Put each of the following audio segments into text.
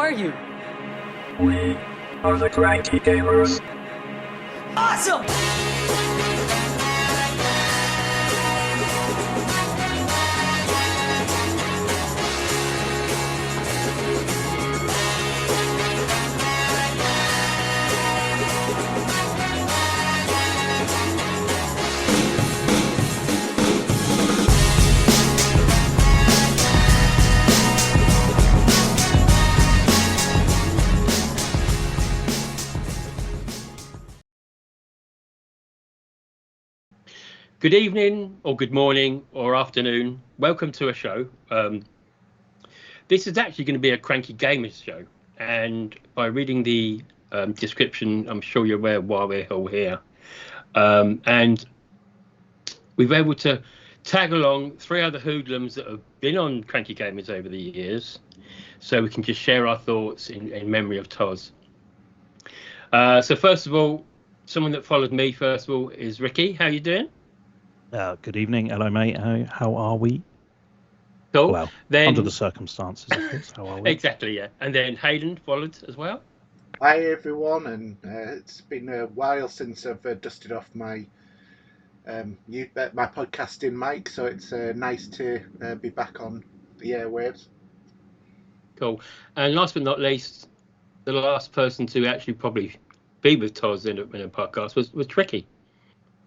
are you? We are the Cranky Gamers. Awesome! Good evening, or good morning, or afternoon. Welcome to a show. This is actually going to be a Cranky Gamers show, and by reading the description, I'm sure you're aware why we're all here. And we've been able to tag along 3 other hoodlums that have been on Cranky Gamers over the years, so we can just share our thoughts in memory of Toz. So first of all, someone that followed me first of all is Rikki. How you doing? Good evening. Hello, mate. How are we? Cool. Well, then, under the circumstances, of course. How are we? Exactly, yeah. And then Haydn followed as well. Hi everyone, and it's been a while since I've dusted off my my podcasting mic, so it's nice to be back on the airwaves. Cool. And last but not least, the last person to actually probably be with Toz in a podcast was Tricky.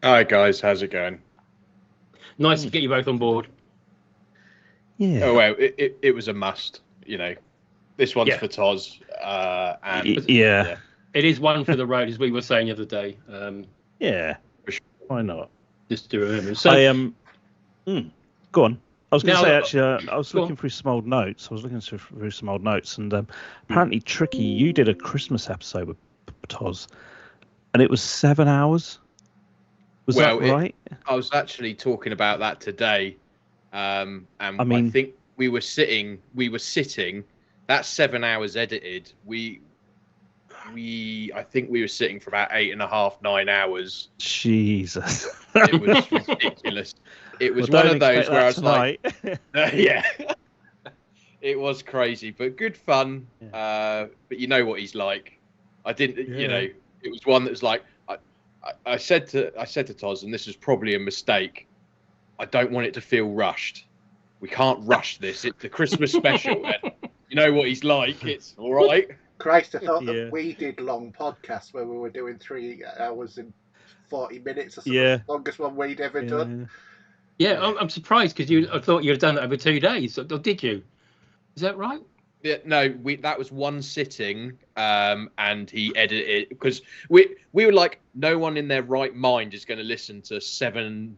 Hi guys, how's it going? Nice to get you both on board. Yeah. Oh well, it was a must. You know, this one's Yeah. for Toz. And Yeah. It is one for the road, as we were saying the other day. Yeah. Why not? Just to remember. So, Go on. I was going to Now- say, actually, I was Go looking on. through some old notes. And apparently, Tricky, you did a Christmas episode with Toz, and it was 7 hours. Was that right? I was actually talking about that today, and I mean- think we were sitting. That's 7 hours edited. I think we were sitting for about 8.5, 9 hours. Jesus. It was ridiculous. It was Well, one of don't those expect where I that was like, tonight. yeah, it was crazy, but good fun. But you know what he's like. I didn't, you Yeah. know, it was one that was like, I said to Toz, and this is probably a mistake. I don't want it to feel rushed. We can't rush this. It's a Christmas special, and you know what he's like. It's all right. Christ, I thought Yeah. that we did long podcasts where we were doing 3 hours and 40 minutes or something. Yeah. Longest one we'd ever done. yeah, I'm surprised because I thought you'd have done that over 2 days. Or did you? Is that right? Yeah, no, that was one sitting, and he edited it because we were like, no one in their right mind is going to listen to seven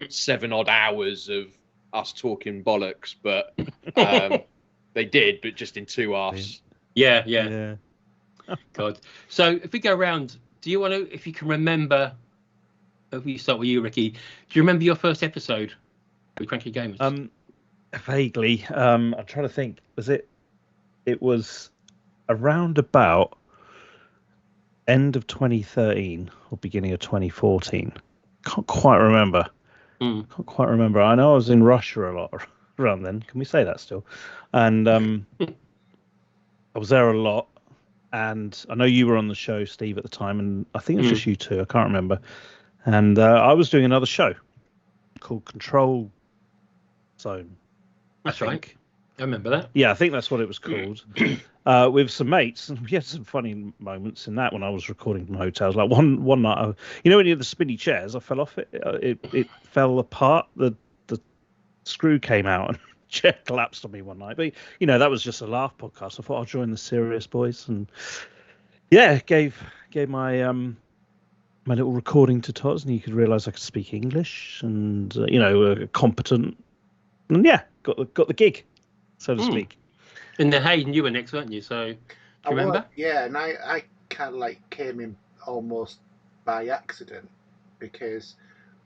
odd hours of us talking bollocks, but they did, but just in 2 hours. Yeah. Yeah. God. So if we go around, do you want to, if you can remember, if we start with you, Rikki, do you remember your first episode with Cranky Gamers? Vaguely. I'm trying to think. It was around about end of 2013 or beginning of 2014. Can't quite remember. I know I was in Russia a lot around then. Can we say that still? And I was there a lot. And I know you were on the show, Steve, at the time, and I think it was just you two. I can't remember. And I was doing another show called Control Zone. That's right. I remember that. Yeah, I think that's what it was called. With some mates, and we had some funny moments in that when I was recording from hotels. Like one night, you know, when you had the spinny chairs, I fell off it. It fell apart. The screw came out, and the chair collapsed on me one night. But you know, that was just a laugh podcast. I thought I'll join the serious boys, and yeah, gave my my little recording to Toz, and you could realise I could speak English, and competent, and yeah, got the gig, so to speak. And then Hayden, you were next, weren't you? So, do you remember? Yeah, and I kind of like came in almost by accident because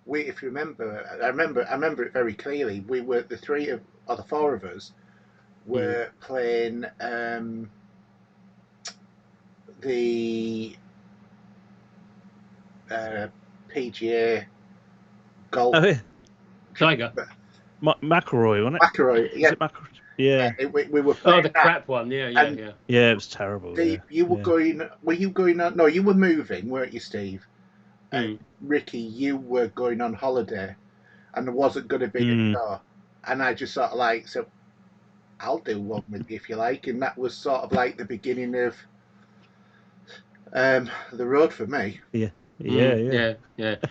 if you remember, I remember it very clearly. We were the 4 of us were playing the PGA golf. Oh, yeah. Tiger. McElroy, wasn't it? McElroy, yeah. Is it McElroy? Yeah. We were Oh, playing the that. crap one. Yeah, yeah, And- yeah. Yeah, it was terrible. Steve, Yeah. you were Yeah. going. Were you going on? No, you were moving, weren't you, Steve? Mm. Ricky, you were going on holiday, and there wasn't going to be a show. And I just sort of like said, "I'll do one with you if you like," and that was sort of like the beginning of the road for me. Yeah. Yeah.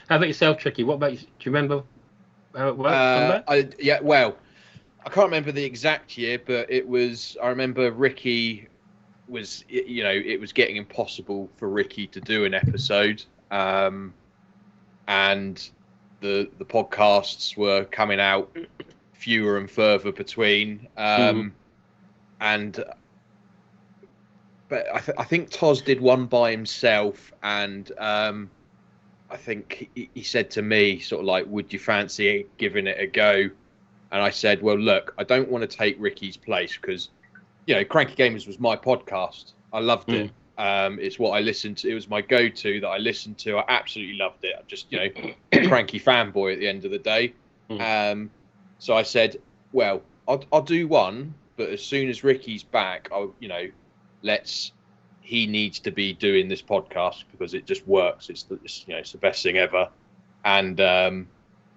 How about yourself, Tricky? What about you? Do you remember how it worked? Some of that? Well, I can't remember the exact year, but it was. I remember Ricky was. It was getting impossible for Ricky to do an episode, and the podcasts were coming out fewer and further between, and. But I think Toz did one by himself, and I think he said to me, sort of like, "Would you fancy giving it a go?" And I said, "Well, look, I don't want to take Ricky's place because, Cranky Gamers was my podcast. I loved it. It's what I listened to. It was my go-to that I listened to. I absolutely loved it. I'm just, cranky fanboy at the end of the day. So I said, well, I'll do one, but as soon as Ricky's back, he needs to be doing this podcast because it just works. It's the best thing ever." And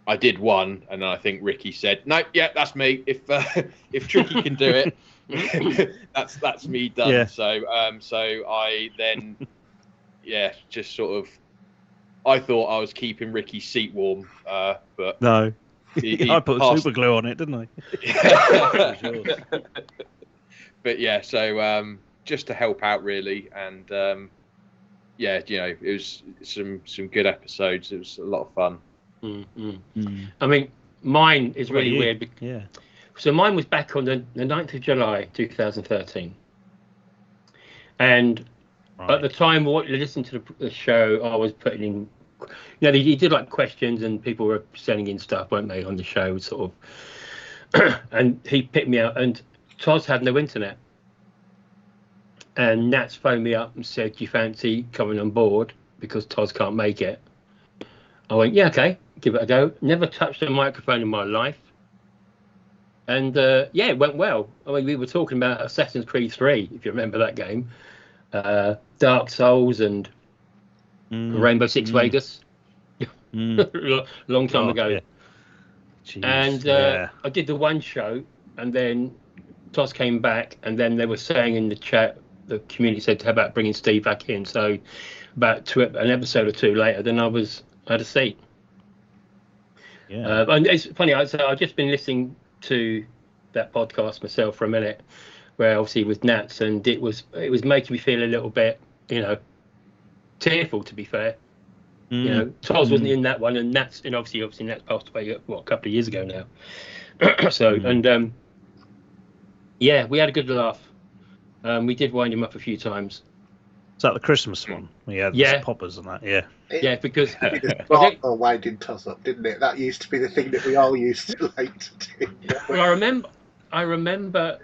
I did one, and then I think Ricky said, "No, yeah, that's me. If Tricky can do it, that's me done." Yeah. So I then just sort of I thought I was keeping Ricky's seat warm, but No. he I put passed- super glue on it, didn't I? But yeah, so just to help out really, and it was some good episodes. It was a lot of fun. I mean, mine is What about really you? weird. Yeah. So mine was back on the 9th of July, 2013. And at the time, listening to the show, I was putting in, he did like questions and people were sending in stuff, weren't they, on the show, sort of. And he picked me out, and Toz had no internet. And Nats phoned me up and said, "Do you fancy coming on board because Toz can't make it?" I went, "Yeah, okay, give it a go." Never touched a microphone in my life. And it went well. I mean, we were talking about Assassin's Creed 3, if you remember that game. Dark Souls and Rainbow Six Vegas. Long time ago. Yeah. Jeez, And I did the one show, and then Toss came back, and then they were saying in the chat, the community said, "How about bringing Steve back in?" So about an episode or two later, then I had a seat. Yeah. And it's funny, I've just been listening to that podcast myself for a minute, where obviously with Nats, and it was making me feel a little bit, tearful, to be fair. Toz wasn't in that one, and Nats, and obviously Nats passed away a couple of years ago now. So and we had a good laugh. We did wind him up a few times. Is that the Christmas one? Yeah. Poppers and that. Yeah. Yeah, because winding toss up, didn't it? That used to be the thing that we all used to like to do. well, I remember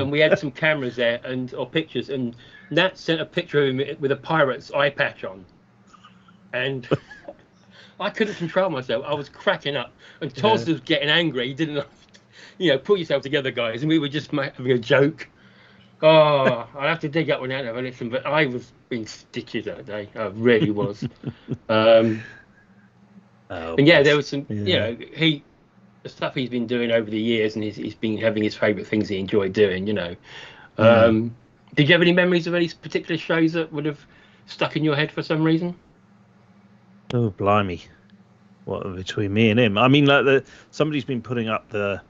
we had some cameras there or pictures, and Nat sent a picture of him with a pirate's eye patch on, and I couldn't control myself. I was cracking up, and Toz was getting angry. He didn't, pull yourself together, guys, and we were just having a joke. Oh, I'll have to dig up one out and have a listen, but I was in stitches that day. I really was. And there was some, the stuff he's been doing over the years, and he's been having his favourite things he enjoyed doing, Did you have any memories of any particular shows that would have stuck in your head for some reason? Oh, blimey. What, between me and him? I mean, like somebody's been putting up a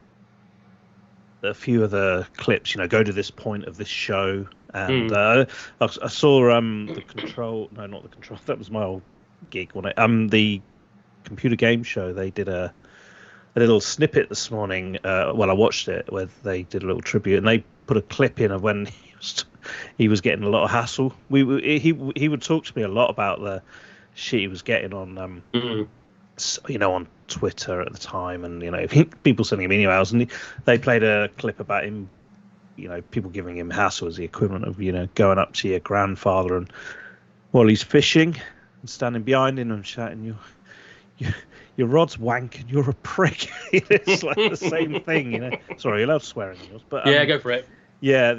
few of the clips, go to this point of this show, and I saw the control. No, not the control. That was my old gig, wasn't it? The computer game show. They did a little snippet this morning. I watched it where they did a little tribute, and they put a clip in of when he was getting a lot of hassle. He would talk to me a lot about the shit he was getting on on Twitter at the time, and people sending him emails, and they played a clip about him, people giving him hassle as the equivalent of going up to your grandfather and while he's fishing and standing behind him and shouting, your rod's wank and you're a prick. It's like the same thing, you know. Sorry, you're allowed swearing in yours, but Yeah, go for it. yeah,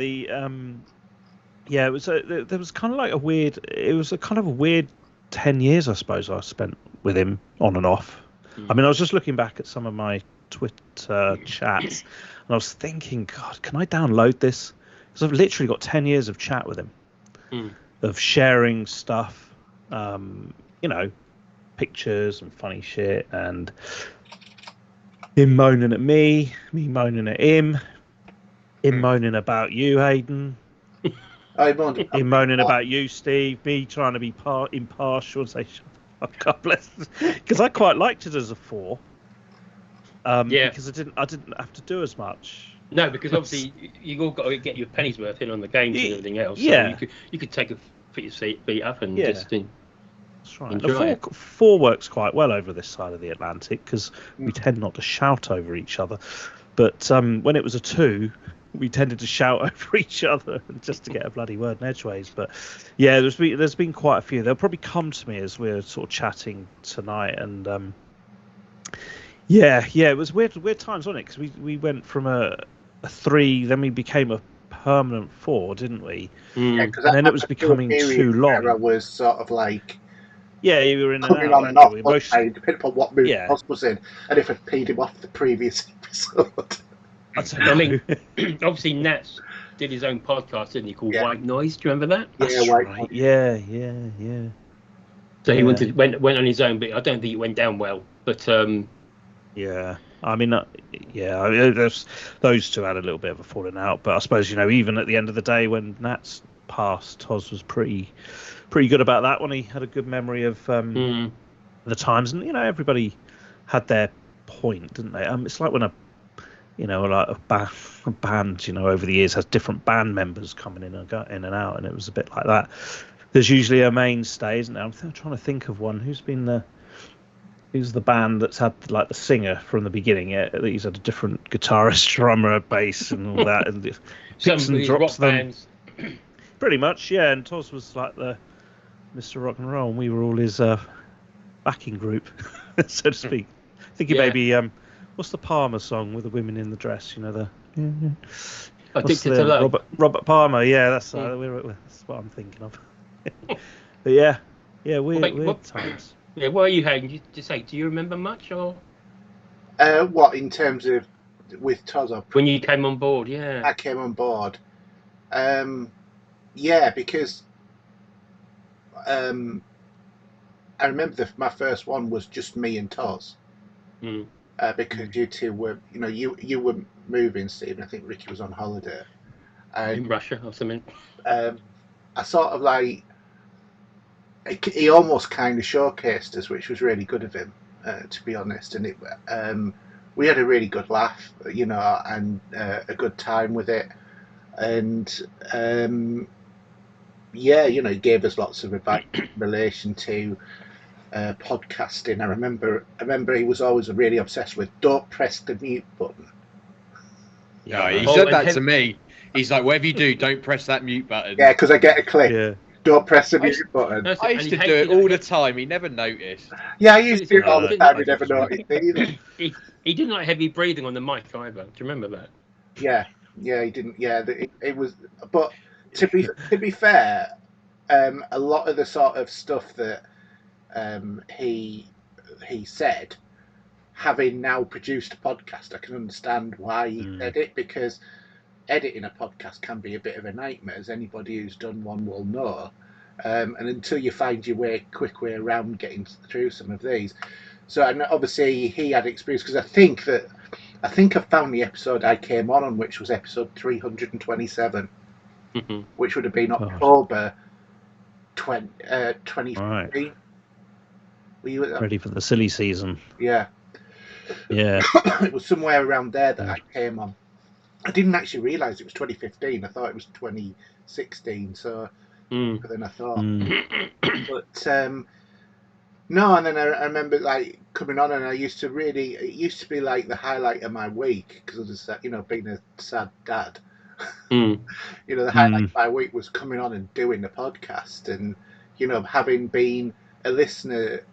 it was there was kind of like it was a kind of a weird 10 years, I suppose, I spent with him on and off. I mean, I was just looking back at some of my Twitter chats, and I was thinking, God, can I download this? Because I've literally got 10 years of chat with him, of sharing stuff, you know, pictures and funny shit, and him moaning at me moaning at him moaning about you, Hayden. Him moaning about you, Steve. Me trying to be impartial and say, shut up, God bless. Because I quite liked it as a 4. Because I didn't have to do as much. No, because obviously you all got to get your pennies worth in on the games and everything else. So yeah. you could take put your feet up and just that's right. enjoy The 4 works quite well over this side of the Atlantic because we tend not to shout over each other. But when it was a 2, we tended to shout over each other just to get a bloody word in edgeways. But yeah, there's been quite a few. They'll probably come to me as we're sort of chatting tonight, and it was weird times, wasn't it? Because we went from a 3, then we became a permanent 4, didn't we? Yeah, and then it was becoming too long. I was sort of like, yeah, you were in and coming out, on and off, depending upon what mood Oz was in, and if I'd paid him off the previous episode. I mean, obviously Nats did his own podcast, didn't he, called White Noise? Do you remember that? That's right. Yeah. So he went on his own, but I don't think it went down well. But yeah, I mean, those two had a little bit of a falling out. But I suppose, you know, even at the end of the day, when Nats passed, Toz was pretty good about that one. He had a good memory of the times, and you know, everybody had their point, didn't they? It's like when a band, you know, over the years has different band members coming in and out, and it was a bit like that. There's usually a mainstay, isn't there? I'm trying to think of one who's the band that's had like the singer from the beginning. Yeah, he's had a different guitarist, drummer, bass, and all that, and picks and drops them. Bands. Pretty much, yeah. And Toz was like the Mr. Rock and Roll, and we were all his backing group, so to speak. Thinking maybe what's the Palmer song with the women in the dress? You know Addicted to Love. Robert Palmer. Yeah, that's what I'm thinking of. But yeah, weird times. Yeah, what are you, Hayden? Do you remember much, or what in terms of with Toz? When you came on board? Yeah, I came on board. Yeah, because I remember my first one was just me and Toz. Because you two were, you know, you were moving, Steve, and I think Rikki was on holiday. In Russia or something. I sort of like, he almost kind of showcased us, which was really good of him, to be honest. And we had a really good laugh, you know, and a good time with it. And you know, he gave us lots of advice in relation to podcasting. I remember he was always really obsessed with don't press the mute button. Yeah, he said that to me. He's like, whatever you do, don't press that mute button. Yeah, because I get a click. Yeah. Don't press the mute button. I used to do it all the time. He never noticed. Yeah, I used to do it all the time. He never noticed either. He didn't like heavy breathing on the mic either. Do you remember that? Yeah, he didn't. Yeah, it was. But to be fair, a lot of the sort of stuff that he said, having now produced a podcast, I can understand why he said it, because editing a podcast can be a bit of a nightmare, as anybody who's done one will know. And until you find your quick way around getting through some of these. So, and obviously he had experience, because I think I found the episode I came on, which was episode 327, which would have been October 2015. Right. Were you ready for the silly season? Yeah. It was somewhere around there that I came on. I didn't actually realise it was 2015. I thought it was 2016. So, but then I thought, but no. And then I remember like coming on, and it used to be like the highlight of my week, because I was, you know, being a sad dad. You know, the highlight of my week was coming on and doing the podcast, and you know, having been a listener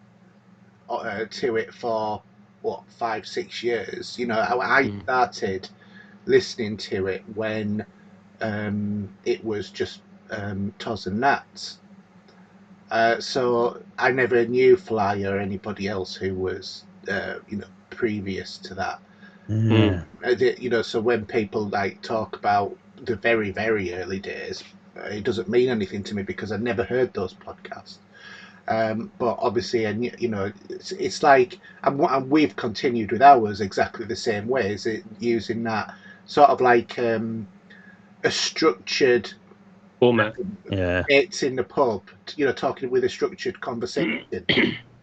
to it for 5-6 years. You know, I started listening to it when it was just Toz and Nats. So I never knew Fly or anybody else who was previous to that. Yeah. You know, so when people like talk about the very, very early days, it doesn't mean anything to me because I never heard those podcasts. But obviously, and you know, it's like, and we've continued with ours exactly the same way. Is it using that sort of like a structured Format. Yeah. It's in the pub, you know, talking with a structured conversation.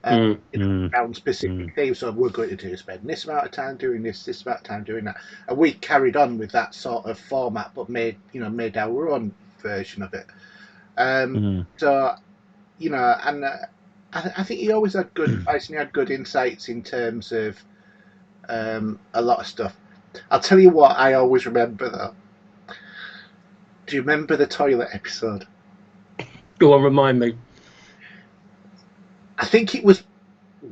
Around specific themes. So we're going to spend this amount of time doing this amount of time doing that, and we carried on with that sort of format, but made our own version of it. So, you know, and I think he always had good advice and he had good insights in terms of a lot of stuff. I'll tell you what I always remember though. Do you remember the toilet episode? Go on, remind me. I think it was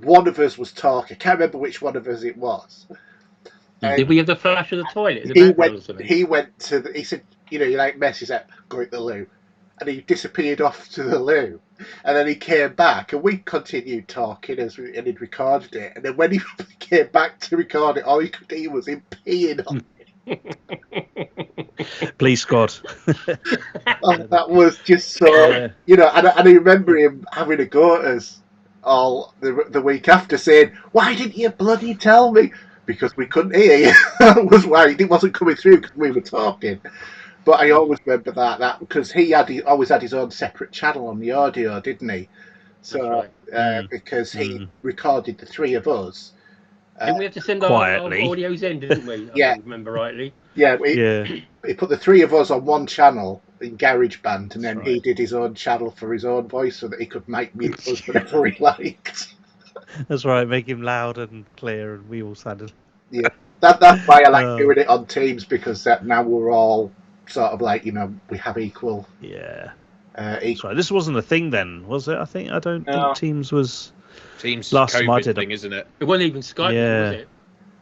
one of us was talking. I can't remember which one of us it was. Did we have the flash of the toilet? He said, you know, you like messes up, go to the loo. And he disappeared off to the loo. And then he came back and we continued talking and he'd recorded it. And then when he came back to record it, all he could hear was him peeing on Please, God. that was just so, you know, and I remember him having a go at us all the week after saying, why didn't you bloody tell me? Because we couldn't hear you. That was why it wasn't coming through because we were talking. But I always remember that because he always had his own separate channel on the audio, didn't he? So because he recorded the three of us. Didn't we have to send quietly. our audios in, didn't we? Yeah. I remember rightly. Yeah, he put the three of us on one channel in GarageBand, and then he did his own channel for his own voice so that he could make mute us whenever he liked. That's right, make him loud and clear, and we all sounded. Yeah, that's why I like doing it on Teams because now we're all sort of like, you know, we have equal. Yeah. Equal. Right. This wasn't a thing then, was it? I don't think Teams was. Teams last COVID time I did thing, isn't it? It wasn't even Skype, was it?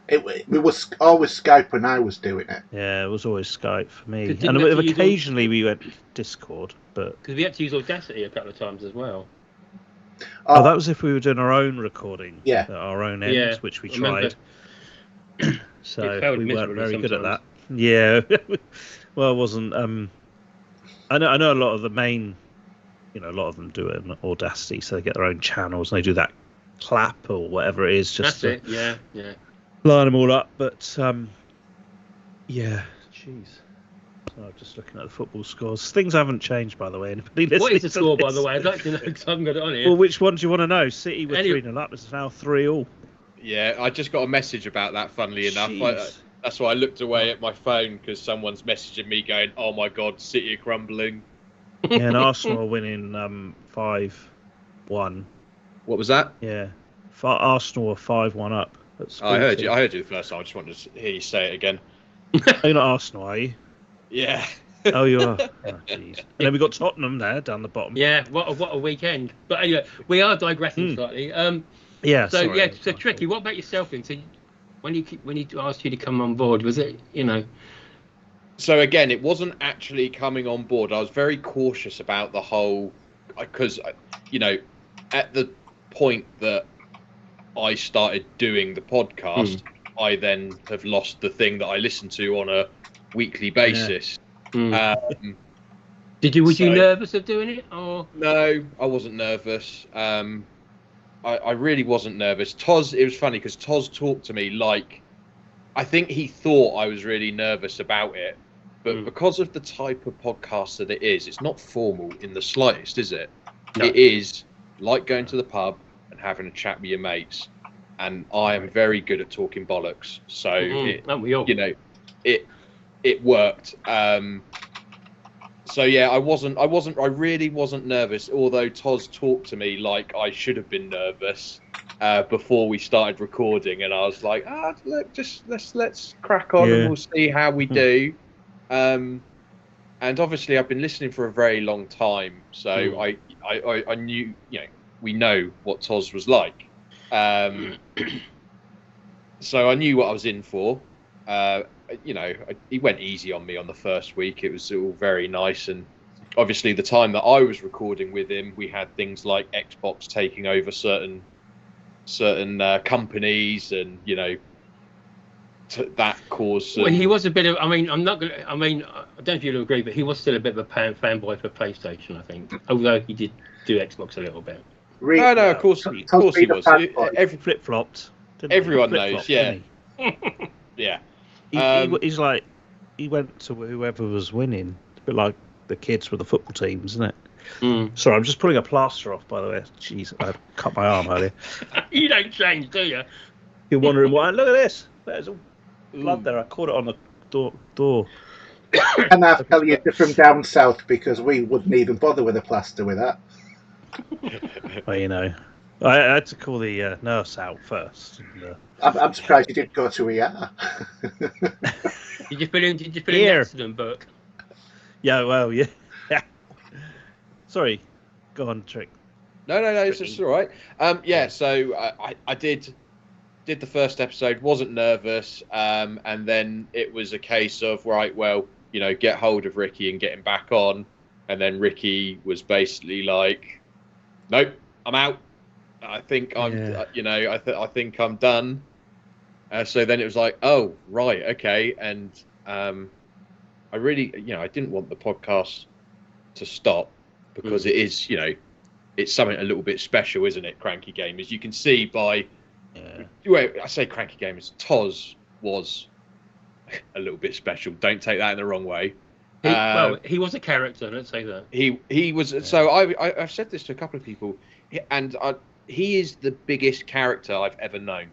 It was always Skype when I was doing it. Yeah, it was always Skype for me, and occasionally we went Discord, but because we had to use Audacity a couple of times as well. Oh, that was if we were doing our own recording, at our own end, which we tried. So we weren't very good at that. Yeah, well, it wasn't. I know a lot of the main, you know, a lot of them do it in Audacity, so they get their own channels and they do that clap or whatever it is, just that's it. Yeah. Line them all up, but yeah, jeez. So I'm just looking at the football scores. Things haven't changed, by the way. What is the score, by the way? I'd like to know because I haven't got it on here. Well, which one do you want to know? City were 3-0 up. It's now 3-3. Yeah, I just got a message about that. Funnily enough, that's why I looked away at my phone because someone's messaging me going, "Oh my God, City are crumbling." Yeah, and Arsenal are winning 5-1. What was that? Yeah, Arsenal are 5-1 up. I heard you. I heard you the first time. I just wanted to hear you say it again. You're not Arsenal, are you? Yeah. Oh, you are. Oh, jeez. And then we got Tottenham there down the bottom. Yeah. What a weekend. But anyway, we are digressing slightly. Yeah. So sorry, so Tricky, what about yourself then? So when he asked you to come on board, was it, you know? So again, it wasn't actually coming on board. I was very cautious about the whole, because, you know, at the point that I started doing the podcast, I then have lost the thing that I listen to on a weekly basis. Yeah. Was you nervous of doing it, or? No, I wasn't nervous. I really wasn't nervous. Toz, it was funny because Toz talked to me like, I think he thought I was really nervous about it, but because of the type of podcast that it is, it's not formal in the slightest, is it? No. It is like going to the pub and having a chat with your mates, and I am very good at talking bollocks, so you know, it worked. So yeah, I really wasn't nervous, although Toz talked to me like I should have been nervous before we started recording, and I was like, look, just let's crack on and we'll see how we do. And obviously I've been listening for a very long time, so I knew, you know, we know what Toz was like. So I knew what I was in for. He went easy on me on the first week. It was all very nice, and obviously the time that I was recording with him, we had things like Xbox taking over certain companies, and that caused. Well, he was a bit of. I mean, I don't know if you'll agree, but he was still a bit of a fanboy for PlayStation, I think. Although he did do Xbox a little bit. No, of course he was. Every flip flopped. Everyone knows, yeah. Yeah. He's like, he went to whoever was winning. A bit like the kids with the football teams, isn't it? Mm. Sorry, I'm just pulling a plaster off, by the way. Jeez, I cut my arm earlier. You don't change, do you? You're wondering why. Look at this. There's all blood there. I caught it on the door. And I'll tell you from down south, because we wouldn't even bother with a plaster with that. Well, I had to call the nurse out first. And, I'm surprised you didn't go to ER. Did you fill in the accident book? Yeah, well, yeah. Sorry, go on, Trick. No, it's all right. So I did the first episode, wasn't nervous, and then it was a case of, right, well, get hold of Rikki and get him back on, and then Rikki was basically like, nope, I'm out. I think I think I'm done. So then it was like, oh, right, okay, and I really, I didn't want the podcast to stop, because it is, it's something a little bit special, isn't it, Cranky Gamers? You can see by, well, I say Cranky Gamers, Toz was a little bit special. Don't take that in the wrong way. He was a character, let's say that. He was, so I've said this to a couple of people, and he is the biggest character I've ever known.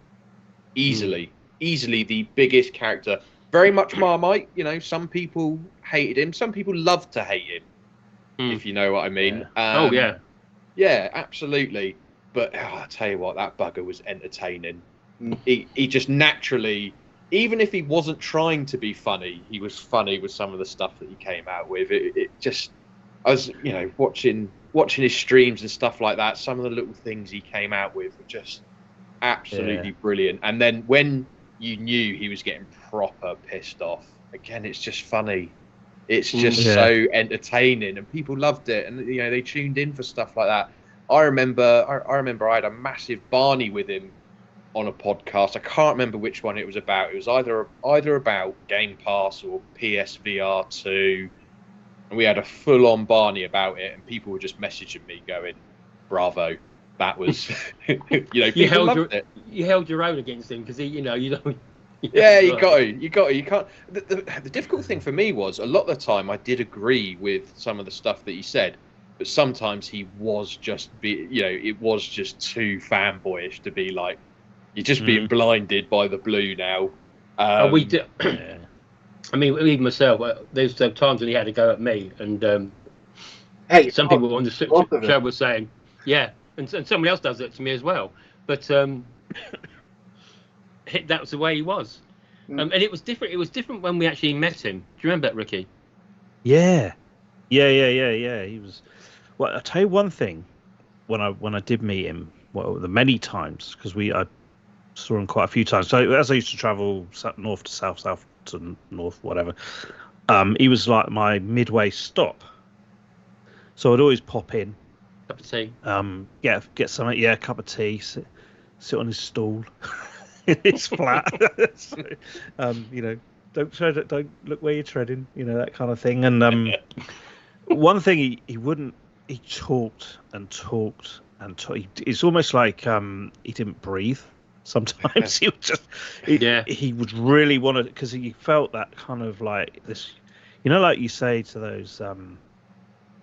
Easily the biggest character. Very much Marmite, some people hated him, some people loved to hate him, if you know what I mean. Yeah. Yeah, absolutely. But I tell you what, that bugger was entertaining. He just naturally, even if he wasn't trying to be funny, he was funny with some of the stuff that he came out with. It just, I was, watching his streams and stuff like that. Some of the little things he came out with were just absolutely brilliant. And then when you knew he was getting proper pissed off, again, it's just funny. It's just so entertaining, and people loved it, and they tuned in for stuff like that. I remember I had a massive Barney with him on a podcast. I can't remember which one it was about. It was either about Game Pass or PSVR 2, and we had a full-on Barney about it, and people were just messaging me going, "Bravo!" That was, people loved it. You held your own against him, because you don't. Yeah, you got to. You can't. The difficult thing for me was, a lot of the time I did agree with some of the stuff that he said, but sometimes he was just it was just too fanboyish to be like, you're just being blinded by the blue now. We did. I mean, even myself, there's times when he had to go at me, and hey, some people on the show were saying, yeah, and somebody else does it to me as well. But that was the way he was, and it was different. It was different when we actually met him. Do you remember that, Rikki? Yeah. He was. Well, I'll tell you one thing. When I did meet him, the many times, because I saw him quite a few times. So as I used to travel north to south, south to north, whatever, he was like my midway stop. So I'd always pop in, Cup of tea. Get something. Yeah, a cup of tea. Sit on his stool. It's flat. So, don't tread it. Don't look where you're treading. That kind of thing. And one thing he wouldn't. He talked and talked and talked. It's almost like he didn't breathe. Sometimes he would just. He would really want to, because he felt that kind of like this. Like you say to those.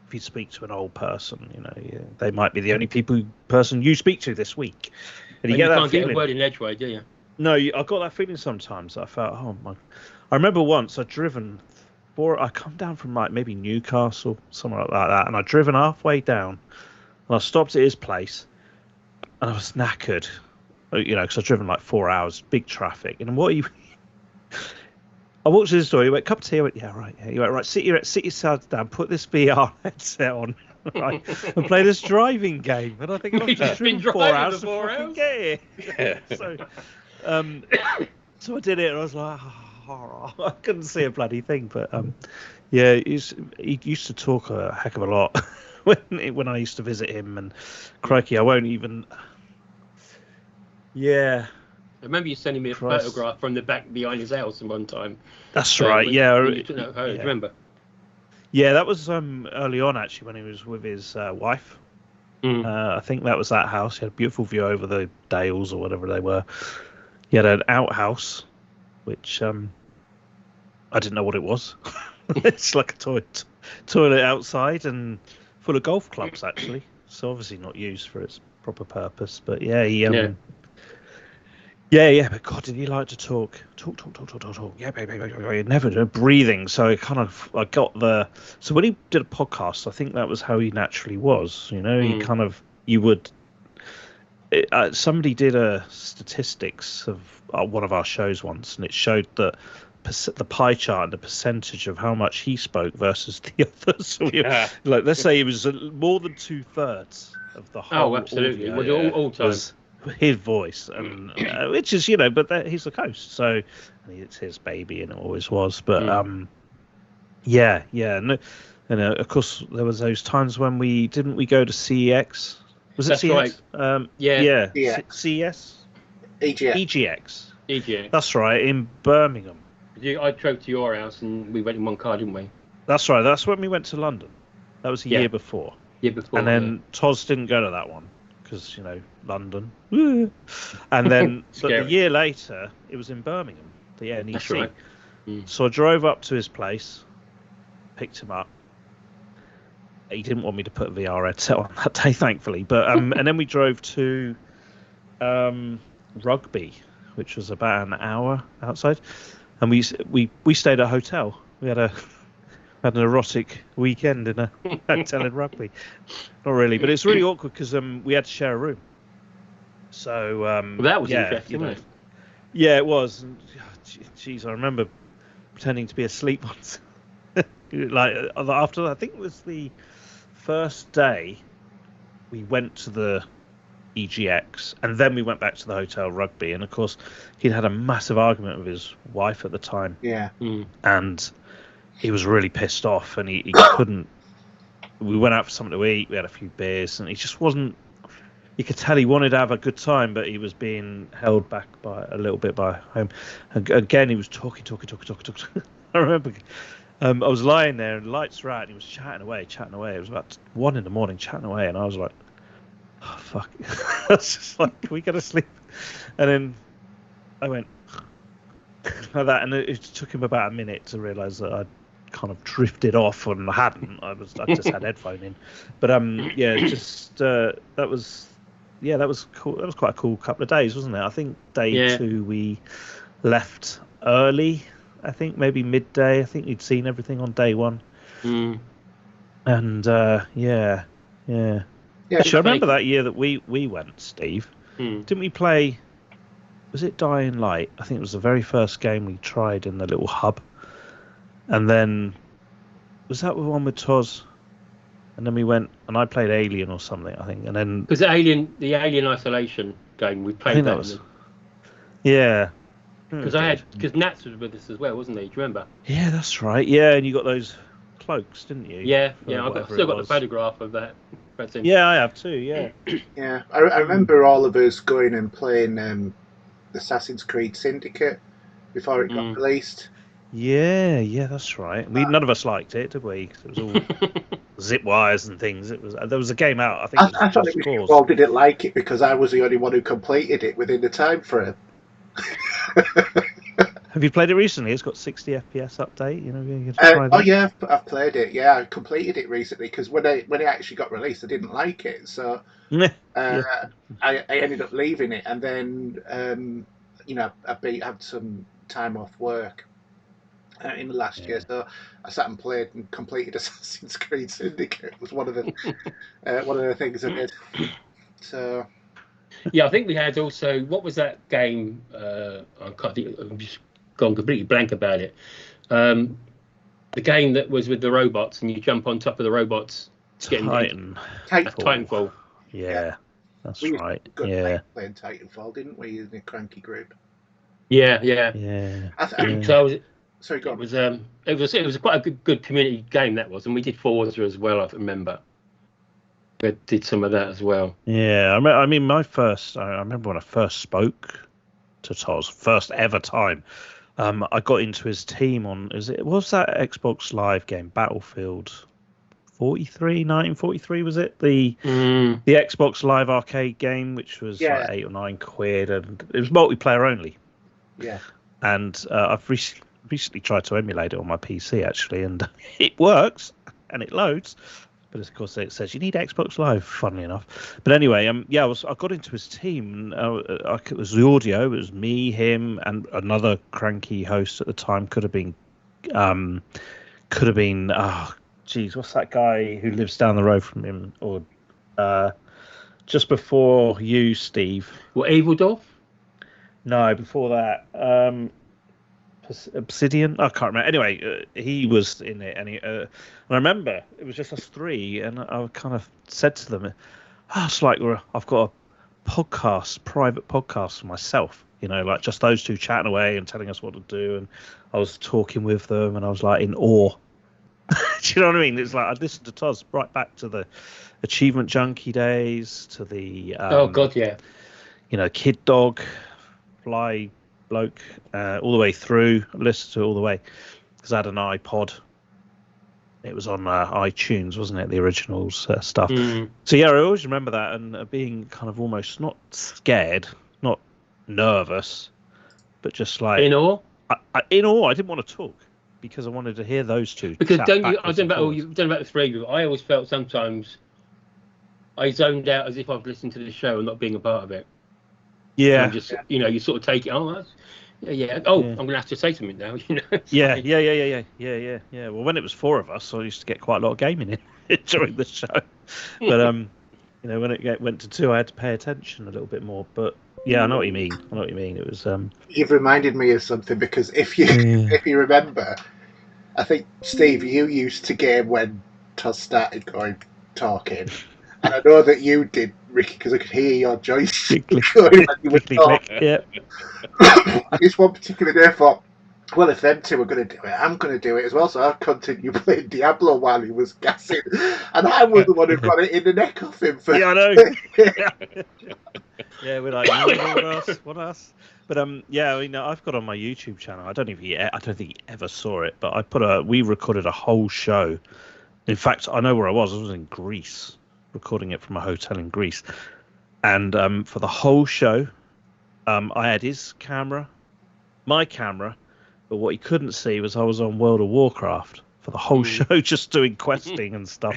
If you speak to an old person, they might be the only person you speak to this week. And you get that can't feeling. get a word in edgeway, do you? No, I got that feeling sometimes. I felt, oh my! I remember once I'd driven I come down from like maybe Newcastle, somewhere like that, and I'd driven halfway down, and I stopped at his place, and I was knackered, because I'd driven like 4 hours, big traffic, and I walked to his door. He went, cup of tea. I went, yeah, right. Yeah. He went, right. Sit yourself down. Put this VR headset on. right, and play this driving game. And I think I've We've just just been driven 4 driving hours for to 4 fucking hours. get here. Yeah. So I did it, and I was like, I couldn't see a bloody thing. But yeah, he used to talk a heck of a lot when I used to visit him. And crikey, I won't even. Yeah, I remember you sending me a Christ. photograph from the back behind his house at one time. that's right. Yeah, when you took that photo, do you remember? yeah, that was early on actually when he was with his wife. I think that was that house. He had a beautiful view over the Dales or whatever they were. He had an outhouse, which I didn't know what it was. It's like a toilet outside and full of golf clubs actually. So obviously not used for its proper purpose. But yeah, he yeah. But God, did he like to talk? Talk. Yeah, baby. Never breathing. So I got the. So when he did a podcast, I think that was how he naturally was. You know, you would. Somebody did a statistics of one of our shows once, and it showed that the pie chart and the percentage of how much he spoke versus the others. So like, let's say it was more than 2/3 of the whole. Oh, absolutely. audio All time. was his voice, and which is but he's the host, so it's his baby, and it always was. But yeah, no, and of course there was those times when we go to CEX. Was That's it CEX? right. Yeah. CEX. EGX. EGA. That's right, in Birmingham. I drove to your house and we went in one car, didn't we? That's right. That's when we went to London. That was a Yeah. year before. Year before. And then Toz didn't go to that one because London. Woo. And then but the Scary. year later, it was in Birmingham, the NEC. That's right. So I drove up to his place, picked him up. He didn't want me to put a VR headset on that day, thankfully. But and then we drove to Rugby, which was about an hour outside, and we stayed at a hotel. We had an erotic weekend in a hotel in Rugby. Not really, but it's really awkward because we had to share a room. So Well, that was interesting, wasn't it? Yeah, it was. And, geez, I remember pretending to be asleep once. Like after I think it was the first day, we went to the EGX, and then we went back to the hotel Rugby. And of course, he'd had a massive argument with his wife at the time. Yeah. And he was really pissed off, and he couldn't. We went out for something to eat. We had a few beers, and he just wasn't. You could tell he wanted to have a good time, but he was being held back a little bit by home. And again, he was talking. I remember I was lying there, and the lights were out, and he was chatting away. It was about 1 a.m. chatting away, and I was like, "Oh fuck!" I was just like, "Can we go to sleep?" And then I went like that, and it took him about a minute to realise that I'd kind of drifted off, and I hadn't. I just had headphone in, but that was cool. That was quite a cool couple of days, wasn't it? I think day 2 we left early. I think maybe midday. I think we'd seen everything on day 1. And yeah. Actually, I remember that year that we went, Steve. Didn't we play? Was it Dying Light? I think it was the very first game we tried in the little hub. And then was that the one with Toz? And then we went, and I played Alien or something, I think. And then because the Alien Isolation game we played that. Yeah. Because Nats was with us as well, wasn't he? Do you remember? Yeah, that's right. Yeah, and you got those cloaks, didn't you? Yeah. I've still got the photograph of that. Yeah, I have too. Yeah. Yeah, I remember all of us going and playing Assassin's Creed Syndicate before it got released. Yeah, that's right. None of us liked it, did we? 'Cause it was all zip wires and things. There was a game out. I think it was I thought Just it was Cause. all didn't like it because I was the only one who completed it within the time frame. Have you played it recently? It's got 60 FPS update. You can try that. Oh yeah, I've played it. Yeah, I completed it recently because when it actually got released, I didn't like it, so I ended up leaving it, and then I had some time off work in the last year, so I sat and played and completed Assassin's Creed Syndicate. It was one of the things I did. So. Yeah, I think we had also. What was that game? I can't think. I'm just gone completely blank about it. The game that was with the robots, and you jump on top of the robots getting Titanfall. Yeah, that's We used to right. Good Yeah, playing Titanfall, didn't we, in the Cranky group? Yeah. yeah. So I was, Sorry, go it on. was quite a good community game that was, and we did Forza as well. I remember. We did some of that as well. Yeah, I mean, I remember when I first spoke to Toz, first ever time. I got into his team on, was that Xbox Live game, Battlefield 1943, was it? The Xbox Live arcade game, which was like £8 or £9, and it was multiplayer only. Yeah. And I've recently tried to emulate it on my PC, actually, and it works, and it loads. But of course, it says you need Xbox Live. Funnily enough, but anyway, I got into his team. It was the audio. It was me, him, and another cranky host at the time. Could have been. Oh, geez, what's that guy who lives down the road from him? Or just before you, Steve? What, Evildoff? No, before that. Obsidian, I can't remember. Anyway, he was in it, and I remember it was just us three, and I kind of said to them, it's like I've got a private podcast for myself, like just those two chatting away and telling us what to do, and I was talking with them, and I was like in awe. Do you know what I mean? It's like I listened to Toz right back to the Achievement Junkie days, to the oh god, yeah, Kid Dog, Fly Bloke, all the way through. I listened to it all the way because I had an iPod. It was on iTunes, wasn't it? The originals stuff. So yeah, I always remember that, and being kind of almost not scared, not nervous, but just like in awe. In awe. I didn't want to talk because I wanted to hear those two. Because I don't know about the three of you. I always felt sometimes I zoned out as if I've listened to the show and not being a part of it. Yeah, and just you sort of take it. Oh, that's, yeah. Oh, yeah. I'm gonna have to say something now. Yeah. Well, when it was four of us, I used to get quite a lot of gaming in during the show. But when it went to two, I had to pay attention a little bit more. But yeah, I know what you mean. It was. You've reminded me of something because if you remember, I think Steve, you used to game when Toz started talking. And I know that you did, Ricky, because I could hear your joystick going when you were talking. Yeah. I just one particular day I thought, well, if them two are going to do it, I'm going to do it as well. So I continued playing Diablo while he was gassing. And I was the one who got it in the neck off him. Yeah, I know. Yeah, we're like, what us? But I've got on my YouTube channel. I don't think he ever saw it, but we recorded a whole show. In fact, I know where I was. I was in Greece, recording it from a hotel in Greece, and for the whole show, I had his camera, my camera, but what he couldn't see was I was on World of Warcraft for the whole show, just doing questing and stuff.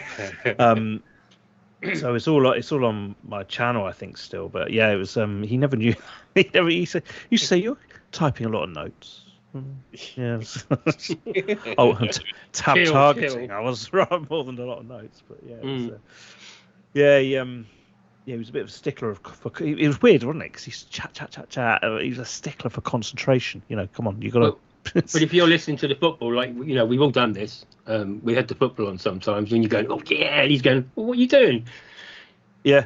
So it's all on my channel, I think, still. But yeah, it was. He never knew. He said, "You say you're typing a lot of notes." Yes. Tab targeting. I was right more than a lot of notes, but yeah. He was a bit of a stickler. It was weird, wasn't it? Because he's chat. He was a stickler for concentration. Come on, you got to. But if you're listening to the football, like we've all done this. We had the football on sometimes, and you're going, "Oh yeah," and he's going, well, "What are you doing?" Yeah.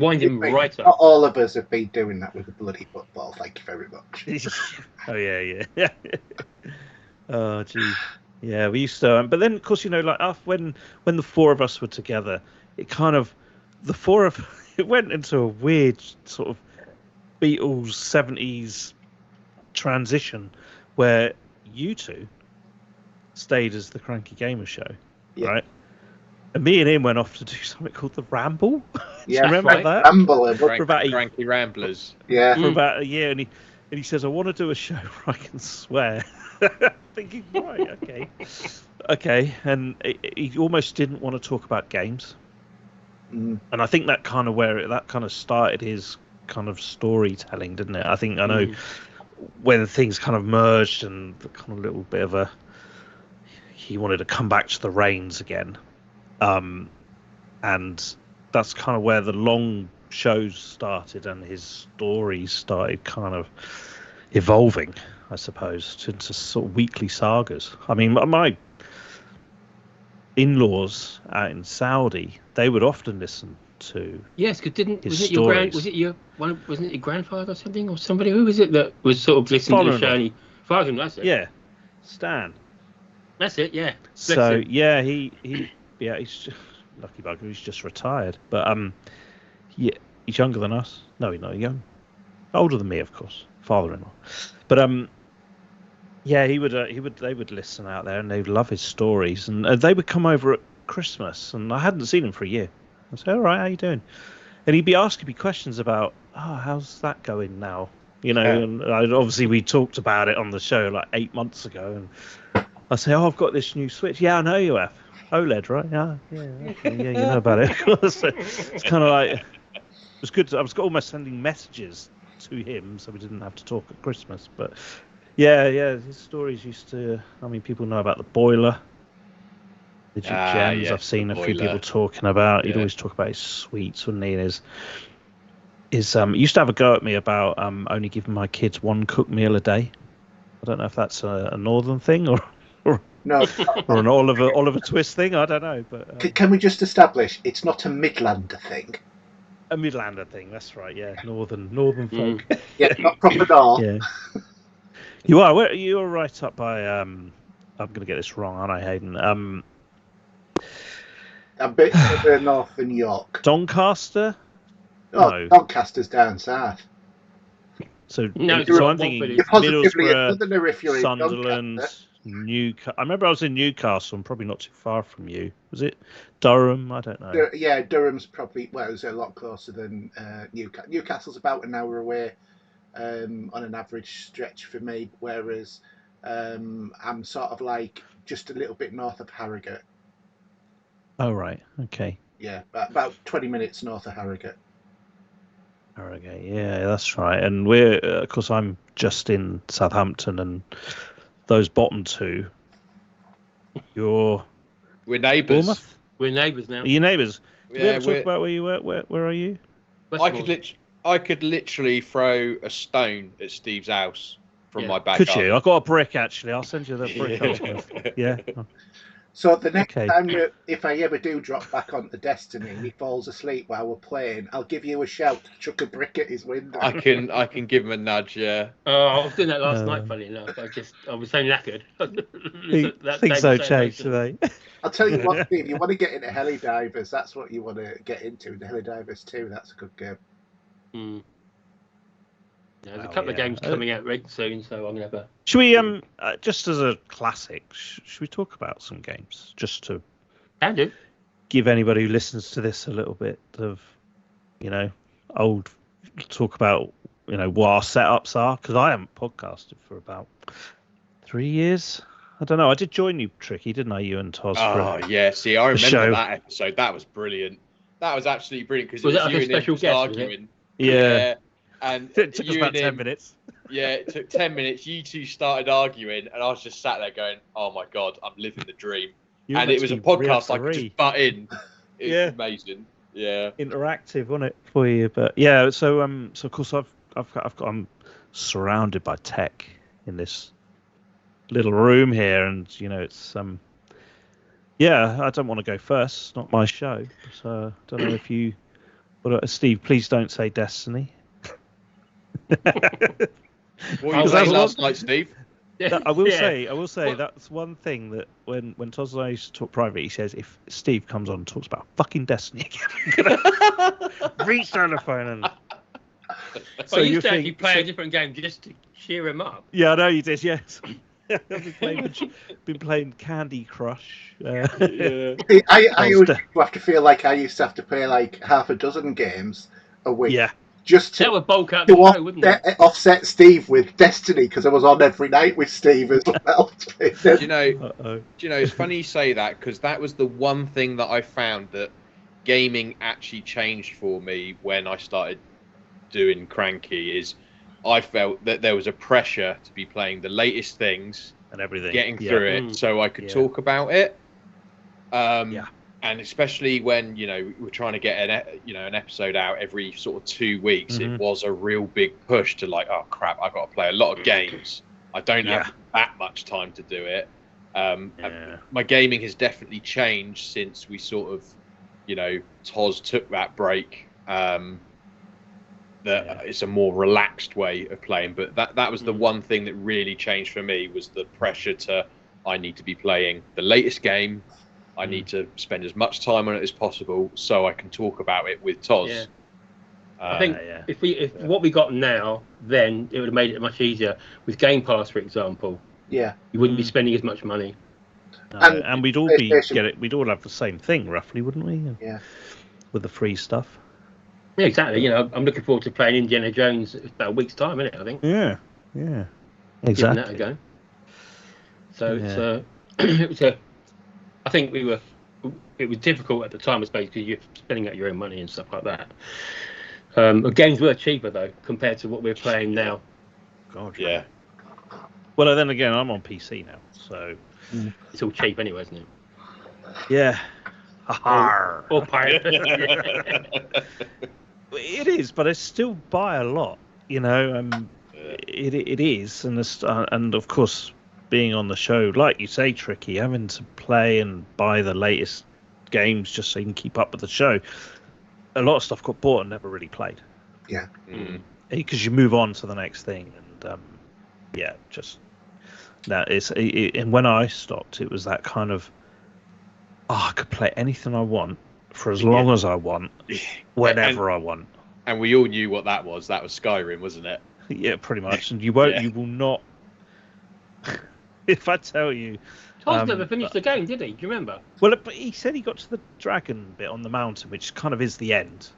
Wind him right up. Not all of us have been doing that with the bloody football. Thank you very much. Oh yeah. Oh gee. Yeah, we used to. But then, of course, when the four of us were together, it kind of it went into a weird sort of Beatles 70s transition where you two stayed as the Cranky Gamers show, right? And me and him went off to do something called the Ramble. Yeah, remember that? Ramble. For about Cranky Ramblers. Yeah. For about a year, and he says, "I want to do a show where I can swear." Thinking, right, okay, and he almost didn't want to talk about games, and I think that kind of started his kind of storytelling, didn't it? I know when things kind of merged and the kind of little bit of he wanted to come back to the reins again. And that's kind of where the long shows started and his stories started kind of evolving, I suppose, into sort of weekly sagas. I mean, in-laws out in Saudi, they would often listen to. Yes, because his wasn't it your grandfather or something, or somebody? Who was it that was sort of listening to the show? And father-in-law, that's it. Yeah, Stan. That's it. Yeah. So yeah, he's just, lucky bugger. He's just retired, but yeah, he's younger than us. No, he's not young. Older than me, of course. Father-in-law, but yeah, they would listen out there, and they'd love his stories, and they would come over at Christmas, and I hadn't seen him for a year. I'd say, all right, how you doing? And he'd be asking me questions about, how's that going now? You know, and obviously we talked about it on the show like 8 months ago, and I say, I've got this new Switch. Yeah, I know you have. OLED, right? Yeah, you know about it. So it's kind of like, it was good. I was almost sending messages to him, so we didn't have to talk at Christmas. But yeah, his stories used to. I mean, people know about the boiler. The gems. I've seen a few people talking about. He'd always talk about his sweets, wouldn't he? And he used to have a go at me about only giving my kids one cooked meal a day. I don't know if that's a northern thing or No. or an Oliver Twist thing. I don't know, but Can we just establish it's not a Midlander thing? A Midlander thing. That's right. Yeah, northern folk. Yeah, not proper north. Yeah. You are. You are right up by. I'm going to get this wrong, aren't I, Haydn? A bit further north than York. Doncaster. Oh, No. Doncaster's down south. So, No, so I'm thinking You're positively a Middlesbrough, southerner if you're in Sunderland, Doncaster. Newcastle. I remember I was in Newcastle. I'm probably not too far from you. Was it Durham? I don't know. Yeah, Durham's probably it's a lot closer than Newcastle. Newcastle's about an hour away on an average stretch for me, whereas I'm sort of like just a little bit north of Harrogate. Oh right, okay. Yeah, about 20 minutes north of Harrogate. Harrogate, yeah, that's right. And we're, of course, I'm just in Southampton, and those bottom two. We're neighbours. Bournemouth? We're neighbours now. Are you neighbours? Did we Yeah, ever talk about where you were? Where are you? I could literally throw a stone at Steve's house from my back. Could you? I've got a brick actually. I'll send you the brick. Yeah. So the next time, if I ever do drop back onto Destiny and he falls asleep while we're playing, I'll give you a shout to chuck a brick at his window. I can give him a nudge, yeah. Oh, I was doing that last night, funny enough. I was so knackered. Things don't change today. I'll tell you what, Steve, you want to get into Heli Divers, that's what you want to get into. The Heli Divers 2, that's a good game. Yeah, there's a couple of games coming out soon, so I'm going to have a... Should we, just as a classic, should we talk about some games? Just to give anybody who listens to this a little bit of, talk about, what our setups are. Because I haven't podcasted for about 3 years. I don't know. I did join you, Tricky, didn't I? You and Toz. Oh, yeah. See, I remember that episode. That was brilliant. That was absolutely brilliant. Because was it that was like you a special and guest, arguing. Yeah. And it took us about 10 minutes. Yeah, it took 10 minutes. You two started arguing, and I was just sat there going, "Oh my god, I'm living the dream." And it was a podcast I could just butt in. It was amazing. Yeah, interactive, wasn't it, for you? But yeah, so of course I'm surrounded by tech in this little room here, and it's I don't want to go first. It's not my show, so I don't know if you. But Steve, please don't say Destiny. What were you saying last night, Steve? I will say that's one thing that when Toz and I used to talk private, he says if Steve comes on and talks about fucking Destiny again, reach down the phone and. So you used to actually play a different game just to cheer him up. Yeah, I know you did. Yes, been playing Candy Crush. I always have to feel like I used to have to play like half a dozen games a week. Yeah. Just to, that would bulk out the show, wouldn't it? Offset Steve with Destiny because I was on every night with Steve as well. Do you know? It's funny you say that because that was the one thing that I found that gaming actually changed for me when I started doing Cranky. Is I felt that there was a pressure to be playing the latest things and everything, getting through it, so I could talk about it. And especially when we're trying to get an episode out every sort of 2 weeks, it was a real big push to like, oh crap, I've got to play a lot of games. I don't have that much time to do it. My gaming has definitely changed since we sort of, Toz took that break. It's a more relaxed way of playing, but that was the one thing that really changed for me, was the pressure to, I need to be playing the latest game. I need to spend as much time on it as possible so I can talk about it with Toz. Yeah. I think if what we got now, then it would have made it much easier with Game Pass, for example. Yeah. You wouldn't be spending as much money. And we'd all we'd all have the same thing, roughly, wouldn't we? Yeah. With the free stuff. Yeah, exactly. I'm looking forward to playing Indiana Jones in about a week's time, isn't it? I think. Yeah. Exactly. Giving that a go. So I think it was difficult at the time, I suppose, because you're spending out your own money and stuff like that. Games were cheaper though compared to what we're playing now. God. Yeah. Well, then again, I'm on PC now, so it's all cheap anyway, isn't it? Yeah. Or pirate. It is, but I still buy a lot. It is, and of course, being on the show, like you say, Tricky, having to play and buy the latest games just so you can keep up with the show. A lot of stuff got bought and never really played. Yeah. Because you move on to the next thing, and and when I stopped, it was that kind of, I could play anything I want for as long as I want, whenever I want. And we all knew what that was. That was Skyrim, wasn't it? Yeah, pretty much. And you will not. If I tell you, Toz never finished the game, did he? Do you remember? Well, but he said he got to the dragon bit on the mountain, which kind of is the end.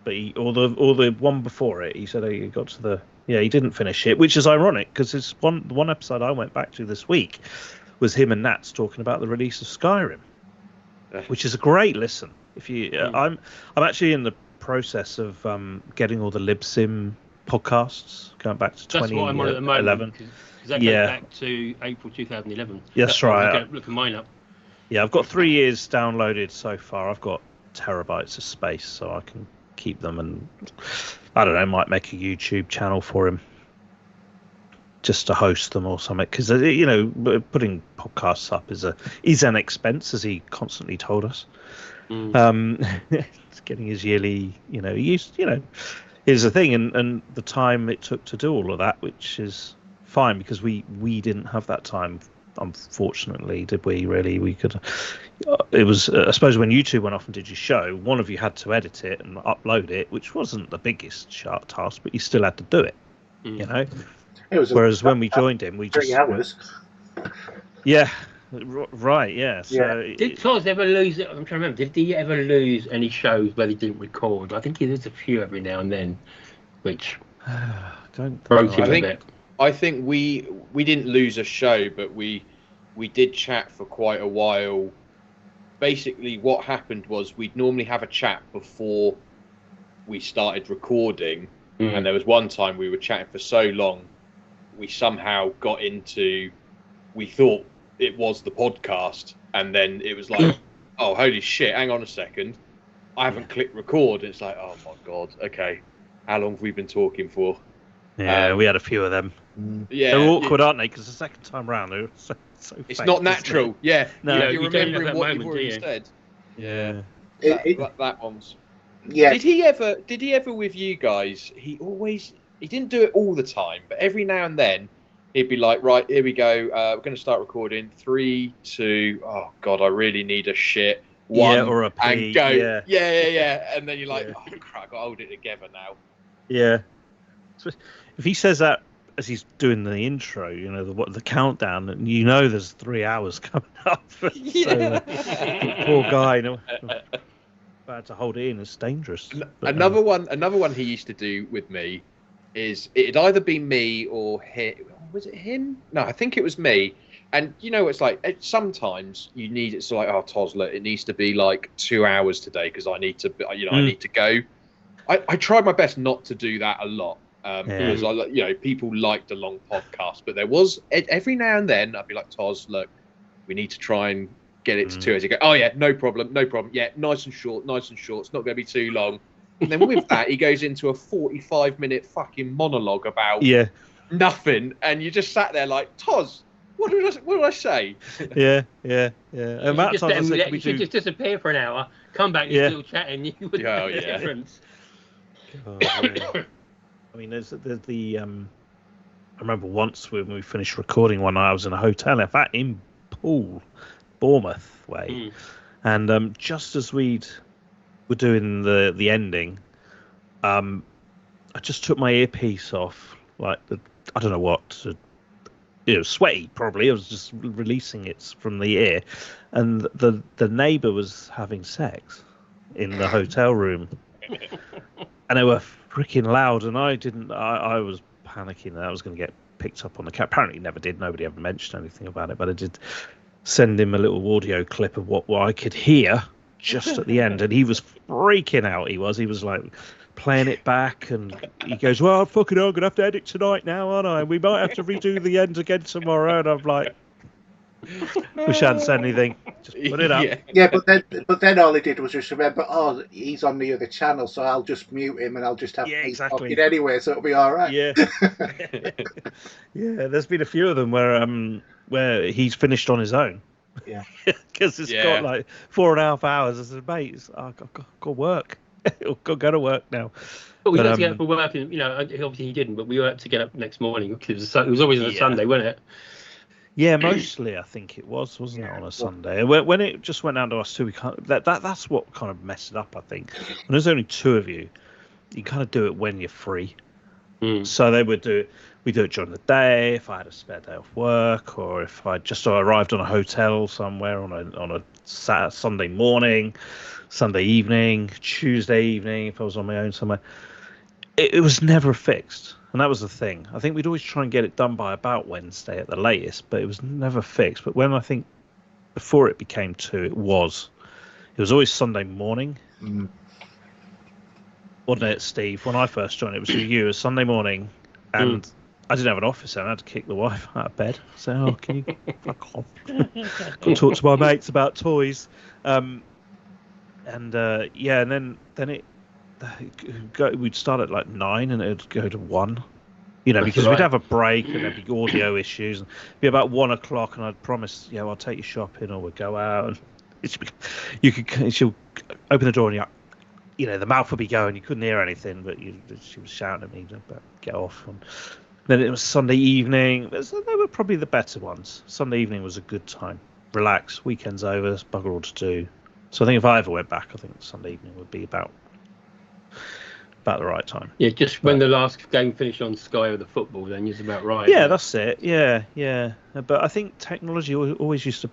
But or the one before it, he said he got to the. Yeah, he didn't finish it, which is ironic because it's one episode I went back to this week was him and Nats talking about the release of Skyrim, which is a great listen. If you, I'm actually in the process of getting all the LibSim podcasts going back to 2011. That's what I'm on at the moment. Because that goes back to April 2011. That's right. Looking mine up. Yeah, I've got 3 years downloaded so far. I've got terabytes of space, so I can keep them, and I don't know, might make a YouTube channel for him just to host them or something, because putting podcasts up is an expense, as he constantly told us. It's getting his yearly, here's the thing, and the time it took to do all of that, which is fine because we didn't have that time, unfortunately, did we? Really, we could. It was, I suppose, when you two went off and did your show, one of you had to edit it and upload it, which wasn't the biggest task, but you still had to do it. It was. Whereas when we joined him, we 3 just hours. Yeah. Right, yeah. So did Toz ever lose it? I'm trying to remember. Did he ever lose any shows where he didn't record? I think he does a few every now and then, which broke him a bit. I think we didn't lose a show, but we did chat for quite a while. Basically, what happened was we'd normally have a chat before we started recording, and there was one time we were chatting for so long, we somehow got into, we thought it was the podcast, and then it was like, oh, holy shit, hang on a second, I haven't clicked record. It's like, oh my god, okay, how long have we been talking for? Yeah, we had a few of them. Yeah, they're awkward, aren't they? Because the second time round, they're so it's fake, not natural. Yeah, no, you're remembering what you've already said. Yeah, that one's. Yeah. Did he ever with you guys? He didn't do it all the time, but every now and then he'd be like, right, here we go. We're going to start recording. 3, 2. Oh God, I really need a shit. 1 or a pee, and go. Yeah. And then you're like, oh crap, I got to hold it together now. Yeah. So if he says that as he's doing the intro, the countdown, and there's 3 hours coming up. Yeah. So, poor guy. Bad to hold it in. It's dangerous. Another one he used to do with me is it'd either be me or him. Was it him? No, I think it was me. And it's like sometimes you need it's like, oh, Tosler, it needs to be like 2 hours today because I need to, I need to go. I tried my best not to do that a lot because people liked a long podcast, but there was every now and then I'd be like, Tos, look, we need to try and get it to 2 hours. You go, oh yeah, no problem. Yeah, nice and short. It's not going to be too long. And then with that, he goes into a 45-minute fucking monologue about nothing, and you just sat there like, Tos, What did I say? Yeah. Amount of times I said, You should just disappear for an hour, come back, and you're still chatting. You would know the difference. God, yeah. I mean, there's the I remember once when we finished recording one night, I was in a hotel, in fact, in Poole, Bournemouth way, and just as were doing the ending, I just took my earpiece off, like I don't know what, sweaty probably. I was just releasing it from the ear, and the neighbour was having sex in the hotel room, and they were freaking loud, and I was panicking that I was going to get picked up on the camera. Apparently never did. Nobody ever mentioned anything about it, but I did send him a little audio clip of what I could hear just at the end, and he was freaking out. He was like playing it back, and he goes, "Well, fucking hell, I'm gonna have to edit tonight now, aren't I? We might have to redo the end again tomorrow." And I'm like, wish I hadn't said anything. Just put it up. Yeah, but then all he did was just remember, oh, he's on the other channel, so I'll just mute him and I'll just have me talking anyway, so it'll be all right. Yeah. Yeah, there's been a few of them where he's finished on his own. Yeah. Because it's got like 4.5 hours. I said, mate, I've got work. I've got to go to work now. But we had to get up for work, and obviously he didn't, but we had to get up next morning because it was always on a Sunday, wasn't it? Yeah, mostly I think it wasn't it, on a Sunday? When it just went down to us two, we can't. That's what kind of messed it up, I think. When there's only two of you, you kind of do it when you're free. So they would do it. We do it during the day if I had a spare day off work, or if I just arrived on a hotel somewhere on a Sunday morning, Sunday evening, Tuesday evening. If I was on my own somewhere, it was never fixed. And that was the thing. I think we'd always try and get it done by about Wednesday at the latest, but it was never fixed. But when I think before it became two, it was always Sunday morning. Wasn't it, Steve? When I first joined, it was you. It was Sunday morning, and I didn't have an office, and I had to kick the wife out of bed. So, oh, can you fuck off? Got to talk to my mates about toys. And then it. We'd start at like 9 and it would go to 1, because we'd have a break and there'd be audio issues, and it'd be about 1 o'clock, and I'd promise, I'll take you shopping, or we'd go out, and she'll open the door, and the mouth would be going, you couldn't hear anything, but she was shouting at me about get off. And then it was Sunday evening. They were probably the better ones. Sunday evening was a good time. Relax, weekend's over, there's bugger all to do. So I think if I ever went back, I think Sunday evening would be about the right time. Yeah, just when the last game finished on Sky with the football, then is about right. Yeah, that's it. Yeah. But I think technology always used to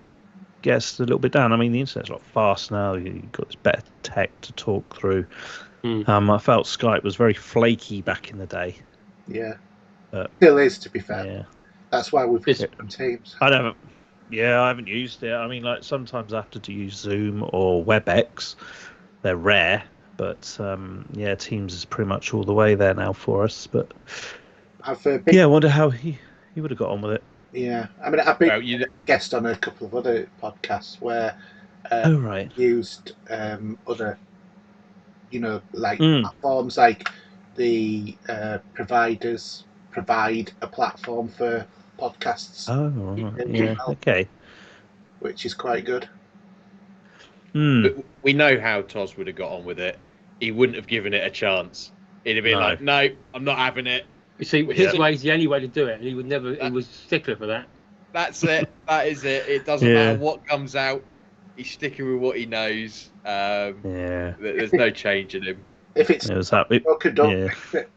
get us a little bit down. I mean, the internet's a lot fast now. You've got this better tech to talk through. I felt Skype was very flaky back in the day. Yeah. Still is, to be fair. Yeah. That's why we've got some Teams. I haven't used it. I mean, like sometimes I have to use Zoom or WebEx. They're rare. But Teams is pretty much all the way there now for us. But I wonder how he would have got on with it. Yeah, I mean, I've been guest on a couple of other podcasts where used other, platforms, like the providers provide a platform for podcasts. Oh, right. Yeah, okay. Which is quite good. But we know how Toz would have got on with it. He wouldn't have given it a chance. He'd have been like, no, I'm not having it. You see, his way is the only way to do it, and he would never. He was stickler for that. That's it. That is it. It doesn't matter what comes out. He's sticking with what he knows. There's no change in him. If it's broken, don't fix it.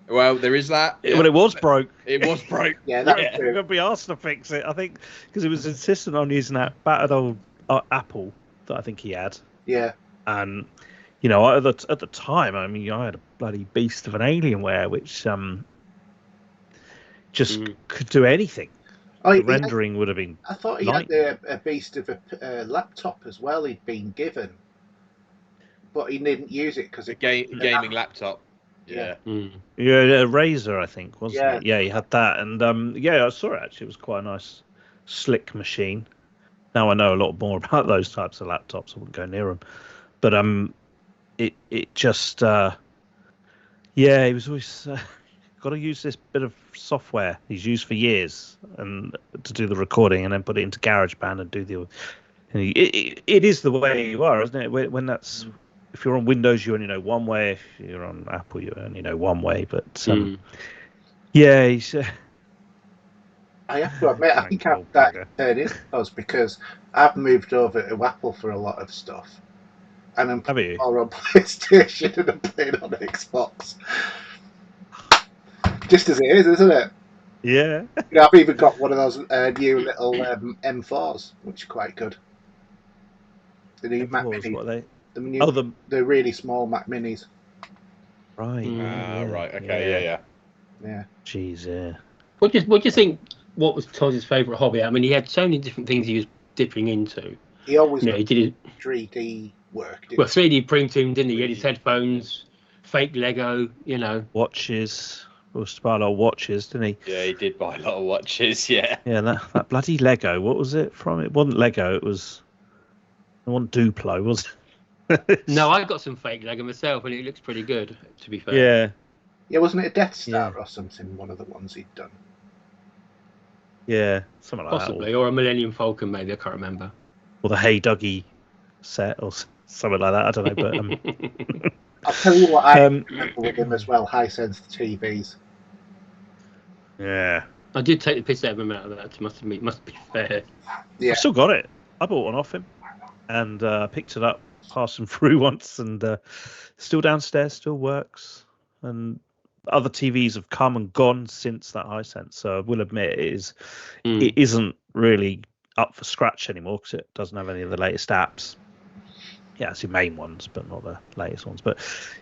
Well, there is that. Well, it was broke. It was broke. That's true. We're going to be asked to fix it, I think, because it was insistent on using that battered old Apple that I think he had. Yeah. And at the time, I mean, I had a bloody beast of an Alienware, which just could do anything. The rendering would have been. I thought he had a beast of a laptop as well. He'd been given, but he didn't use it because gaming laptop. Yeah. A Razer, I think, wasn't it? Yeah, he had that, and I saw it actually. It was quite a nice, slick machine. Now I know a lot more about those types of laptops. I wouldn't go near them, but it just he was always got to use this bit of software he's used for years and to do the recording, and then put it into GarageBand and do the. It is the way you are, isn't it? When that's if you're on Windows, you only know one way. If you're on Apple, you only know one way. But yeah, he's. I have to admit, I think I've that turned in us because I've moved over to Apple for a lot of stuff, and I'm playing more on PlayStation and I'm playing on Xbox. Just as it is, isn't it? Yeah. I've even got one of those new little M4s, which are quite good. The new Mac Minis. What are they? The really small Mac Minis. Right. Right. Okay. Yeah. Jeez. Yeah. What do you think? What was Todd's favourite hobby? I mean, he had so many different things he was dipping into. He always he did his 3D work. 3D printing, didn't he? He had his headphones, fake Lego, watches. Or buy a lot of watches, didn't he? Yeah, he did buy a lot of watches. Yeah. Yeah, that bloody Lego. What was it from? It wasn't Lego. It wasn't Duplo, was it? No, I got some fake Lego myself, and it looks pretty good. To be fair. Yeah. Yeah, wasn't it a Death Star or something? One of the ones he'd done. Yeah, something like Possibly, that. or a Millennium Falcon, maybe. I can't remember. Or the Hey Dougie set, or something like that. I don't know, but I'll tell you what I remember with him as well. Hisense TVs. Yeah. I did take the piss out of him out of that. Must be fair. Yeah. I've still got it. I bought one off him, and picked it up, passed him through once, and still downstairs, still works. And other TVs have come and gone since that Hisense. So I will admit it isn't really up for scratch anymore because it doesn't have any of the latest apps. Yeah, it's the main ones, but not the latest ones. But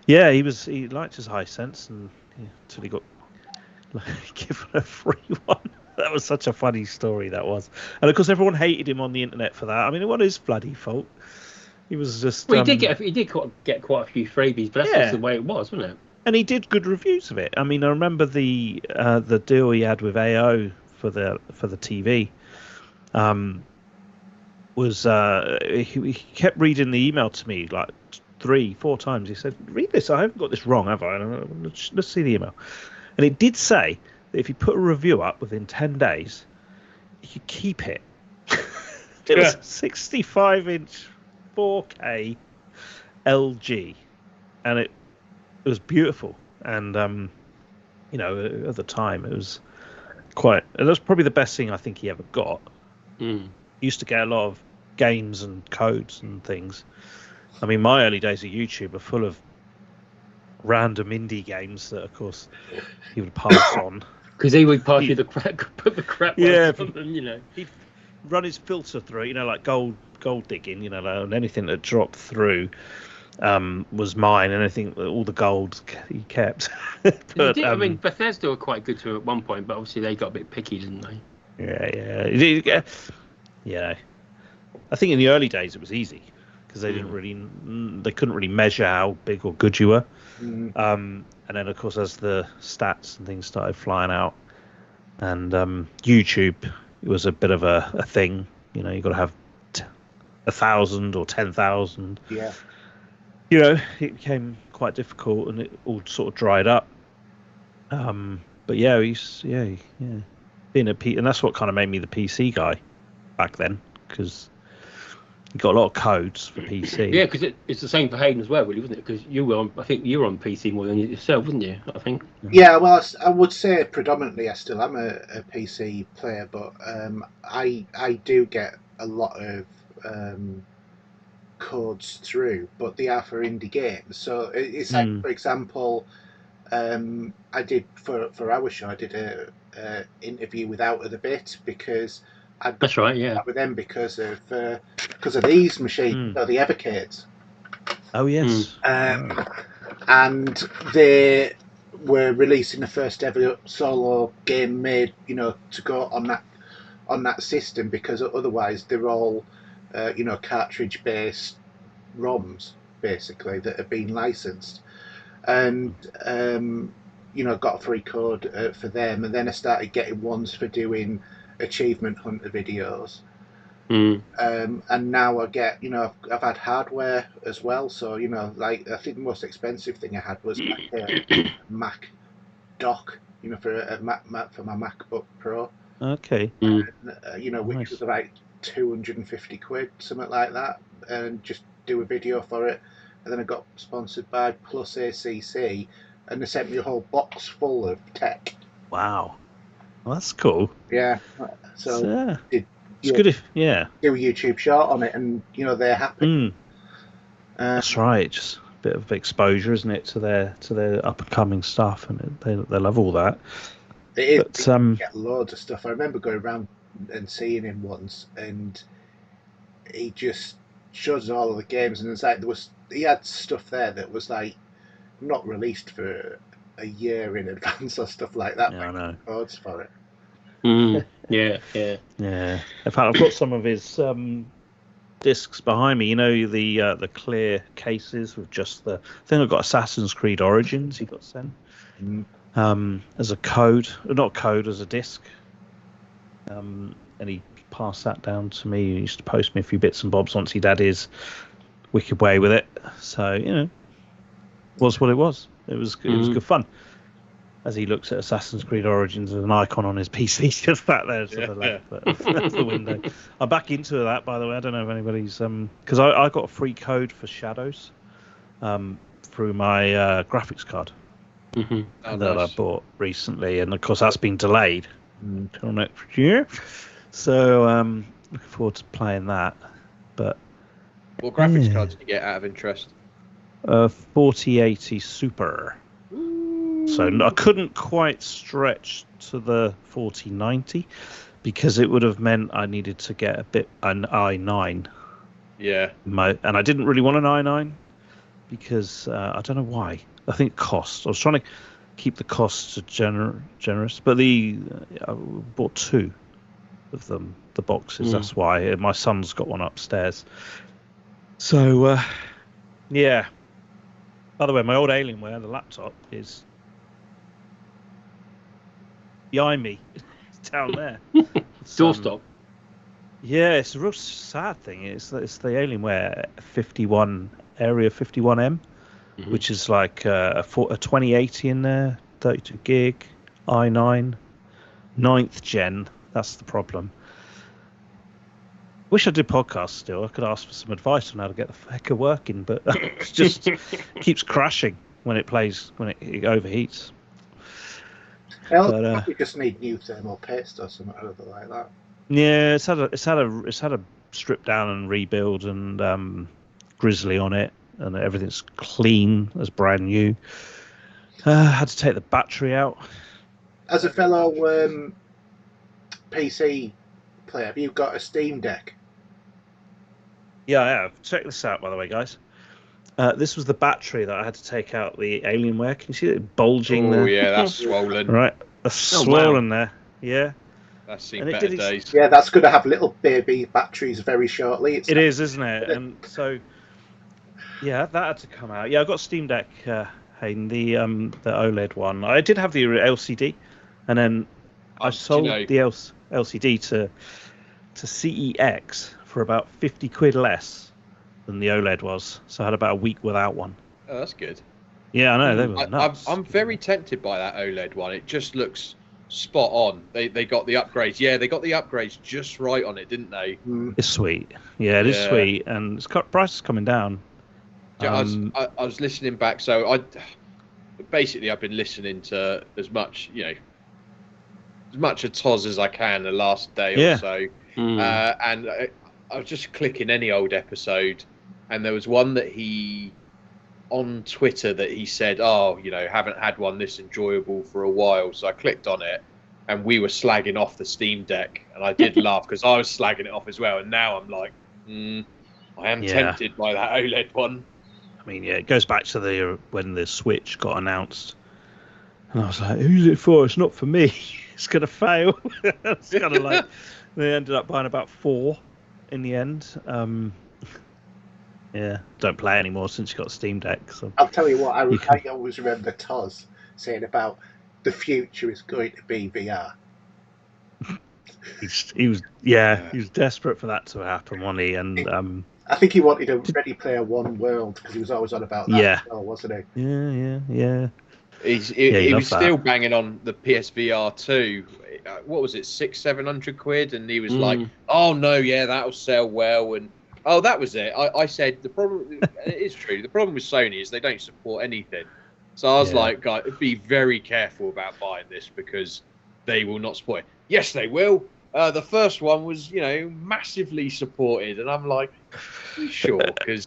yeah, he liked his Hisense, and until he got given a free one. That was such a funny story, that was. And of course, everyone hated him on the internet for that. I mean, it wasn't his bloody fault. He was just. Well, he did get quite a few freebies, but that's just the way it was, wasn't it? And he did good reviews of it. I mean, I remember the deal he had with AO for the TV. He kept reading the email to me like 3-4 times. He said, "Read this. I haven't got this wrong, have I?" And let's see the email. And it did say that if you put a review up within 10 days, you could keep it. It was a 65-inch 4K LG, and it was beautiful. And at the time, it was it was probably the best thing I think he ever got. He used to get a lot of games and codes and things. I mean, my early days of YouTube are full of random indie games that, of course, he would pass on. Because he would pass you the crap, put the crap on them, He'd run his filter through, like gold digging, and anything that dropped through was mine, and anything, all the gold he kept. But, I mean, Bethesda were quite good to him at one point, but obviously they got a bit picky, didn't they? Yeah. I think in the early days it was easy because they couldn't really measure how big or good you were. And then of course as the stats and things started flying out, and YouTube was a bit of a thing. You got to have 1,000 or 10,000. Yeah. It became quite difficult, and it all sort of dried up. But yeah, being and that's what kind of made me the PC guy back then, because you got a lot of codes for PC. Yeah, because it's the same for Haydn as well, really, wasn't it? Because I think you were on PC more than yourself, wasn't you? I think. Yeah, well, I would say predominantly I still am a PC player, but I do get a lot of codes through, but they are for indie games. So it's like, for example, I did for our show, I did a interview with Out of the Bit because that's right, yeah, with them because of these machines, the Evercades. Oh yes. And they were releasing the first ever solo game made, to go on that system, because otherwise they're all cartridge based ROMs basically that have been licensed. And got a free code for them, and then I started getting ones for doing achievement hunter videos. And now I get, I've had hardware as well. So, I think the most expensive thing I had was like a Mac dock for my MacBook Pro. Okay. Which Nice. was about 250 quid, something like that, and just do a video for it. And then I got sponsored by Plus ACC, and they sent me a whole box full of tech. Wow. Well, that's cool. Yeah. So it's good if do a YouTube short on it, and they're happy. That's right. Just a bit of exposure, isn't it, to their up and coming stuff, and they love all that. It is. But you get loads of stuff. I remember going around and seeing him once, and he just showed us all of the games, and it's like he had stuff there that was like not released for a year in advance or stuff like that. Yeah, I know. Codes for it. Yeah. In fact, I've got some of his discs behind me. The clear cases with just the. I think I've got Assassin's Creed Origins. He got sent as a code, not code, as a disc. And he passed that down to me. He used to post me a few bits and bobs once he'd had his wicked way with it. So was what it was. It was good fun. As he looks at Assassin's Creed Origins as an icon on his PC, just back there to the left of the window. I'm back into that, by the way. I don't know if anybody's because I got a free code for Shadows through my graphics card that I bought recently, and of course that's been delayed until next year. So looking forward to playing that. But what graphics cards did you get out of interest? 4080 Super. So I couldn't quite stretch to the 4090 because it would have meant I needed to get an i9. Yeah. And I didn't really want an i9 because I don't know why. I think cost. I was trying to keep the costs generous, but I bought two of them, the boxes. That's why. My son's got one upstairs. So, yeah. By the way, my old Alienware, the laptop, is behind me. It's down there. Doorstop. Yeah, it's a real sad thing. It's the Alienware 51 Area 51M, which is like a 2080 in there, 32 gig, i9, 9th gen. That's the problem. Wish I did podcasts still. I could ask for some advice on how to get the hecker working, but it just keeps crashing when it overheats. Well, we just need new thermal paste or something like that. Yeah, it's had a strip down and rebuild and grizzly on it, and everything's clean as brand new. Had to take the battery out. As a fellow PC player, have you got a Steam Deck? Yeah, I have. Check this out, by the way, guys. This was the battery that I had to take out the Alienware. Can you see it bulging there? Oh, yeah, that's swollen. Right, that's swollen there. Yeah. That's seen better days. Yeah, that's going to have little baby batteries very shortly. It is, isn't it? And so, yeah, that had to come out. Yeah, I got Steam Deck, Haydn, the OLED one. I did have the LCD, and then I sold the LCD to CEX for about 50 quid less than the OLED was. So I had about a week without one. Oh, that's good. Yeah, I know. They were nuts. I'm very tempted by that OLED one. It just looks spot on. They got the upgrades. Yeah, they got the upgrades just right on it, didn't they? It's sweet. Yeah, it is sweet, and price is coming down. I was listening back, so I've been listening to as much a Toz as I can the last day or so, and I was just clicking any old episode, and there was one that he on Twitter that he said, haven't had one this enjoyable for a while. So I clicked on it, and we were slagging off the Steam Deck, and I did laugh because I was slagging it off as well. And now I'm like, I am tempted by that OLED one. I mean, it goes back to when the Switch got announced, and I was like, who's it for? It's not for me. It's gonna fail. It's kind of like they ended up buying about 4 in the end. Yeah, don't play anymore since you got Steam Deck. So I'll tell you what, I always remember Toz saying about the future is going to be VR. He was desperate for that to happen, wasn't he? And I think he wanted a Ready Player One world because he was always on about that as well, wasn't he? Yeah. He was loves that. still banging on the PSVR 2. What was it, 600-700 quid? And he was like, "Oh no, yeah, that'll sell well." And oh, that was it. I said the problem. It is true. The problem with Sony is they don't support anything. So I was like, "Guys, be very careful about buying this because they will not support it." Yes, they will. The first one was, massively supported, and I'm like, "Are you sure?" Because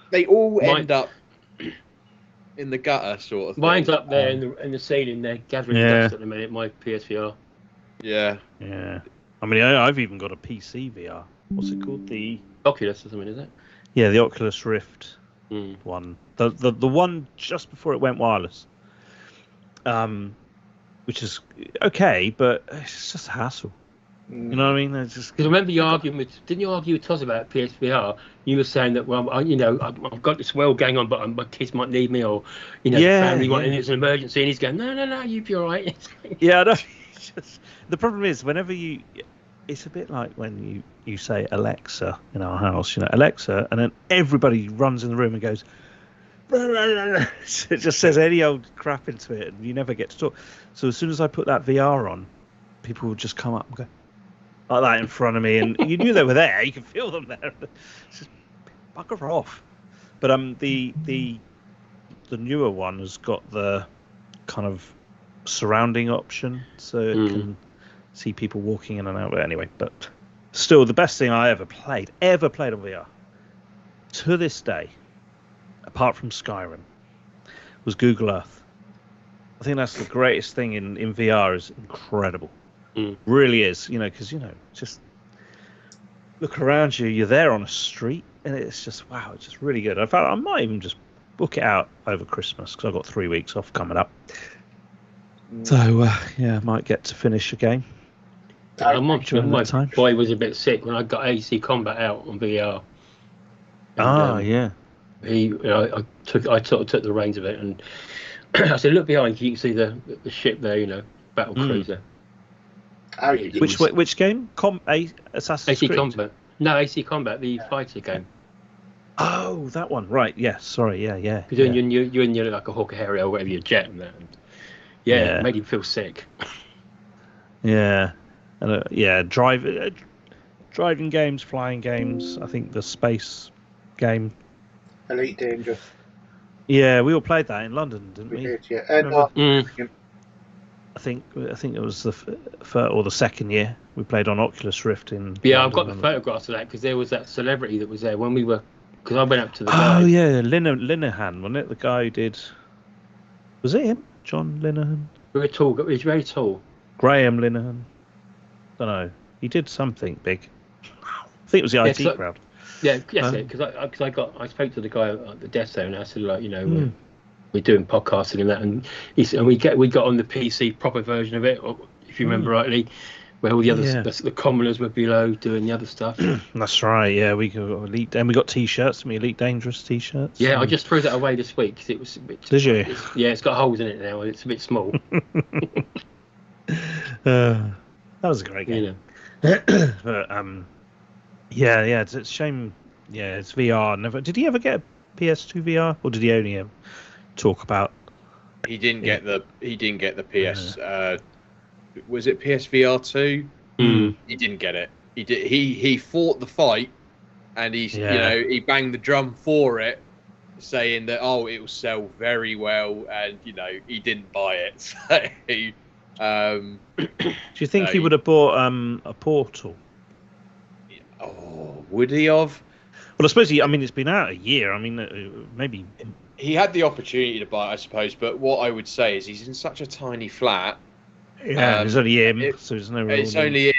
they all end up in the gutter, sort of thing. Mine's up there in the ceiling. They're gathering dust at the minute. My PSVR. Yeah. I mean, I've even got a PC VR. What's it called? The Oculus or something, is it? Yeah, the Oculus Rift one. The one just before it went wireless. Which is okay, but it's just a hassle. You know what I mean? Because I remember you arguing didn't you argue with Toz about PSVR? You were saying that, well, I've got this well going on, but my kids might need me, or the family and it's an emergency, and he's going, no, you'll be all right. Yeah, I know. The problem is whenever it's a bit like when you say Alexa in our house, Alexa, and then everybody runs in the room and goes, it just says any old crap into it, and you never get to talk. So as soon as I put that VR on, people would just come up and go like that in front of me, and you knew they were there. You could feel them there. Just bugger off. But the newer one has got the kind of surrounding option, so it can see people walking in and out. But anyway, but still, the best thing I ever played on VR to this day, apart from Skyrim, was Google Earth. I think that's the greatest thing in VR. Is incredible. Really is, because just look around you. You're there on a street, and it's just wow. It's just really good. In fact, I might even just book it out over Christmas because I've got 3 weeks off coming up. So I might get to finish a game. My boy was a bit sick when I got AC Combat out on VR. And, I took the reins of it, and I said, "Look behind you. You can see the ship there. Battle cruiser." Which game? Assassin's AC Creed? Combat. No, AC Combat, the fighter game. Oh, that one. Right. Yeah. Sorry. Yeah. You're in your like a Hawker Harrier or whatever, your jet and that. And, it made him feel sick. Yeah. And driving games, flying games. I think the space game. Elite Dangerous. Yeah, we all played that in London, didn't we? We did, yeah. I think it was the first or the second year we played on Oculus Rift in. Yeah, I've got the photographs of that because there was that celebrity that was there when we were. Because I went up to the guy. Oh yeah, Linehan, wasn't it? The guy who did. Was it him? John Linehan? Very tall. He was very tall. Graham Linehan. Don't know. He did something big. I think it was the IT crowd. Yeah, because I spoke to the guy at the desk there, and I said, like, we're doing podcasting and that, and we got on the PC proper version of it, if you remember rightly, where all the others, the commoners were below doing the other stuff. That's right. Yeah, we got Elite, and we got T-shirts. Elite Dangerous T-shirts. Yeah, I just threw that away this week because it was a bit. Did you? It's got holes in it now, and it's a bit small. That was a great game. But it's a shame. Yeah, it's VR. Did he ever get a PS2 VR, or did he only talk about? He didn't get the PS. Was it PSVR 2? He didn't get it. He did. He fought the fight, and he banged the drum for it, saying that it will sell very well, and he didn't buy it. So, do you think he would have bought a Portal? Oh, would he have? Well, I suppose it's been out a year. I mean, maybe he had the opportunity to buy it, I suppose. But what I would say is he's in such a tiny flat. Yeah, there's only him, so there's no. It's only him.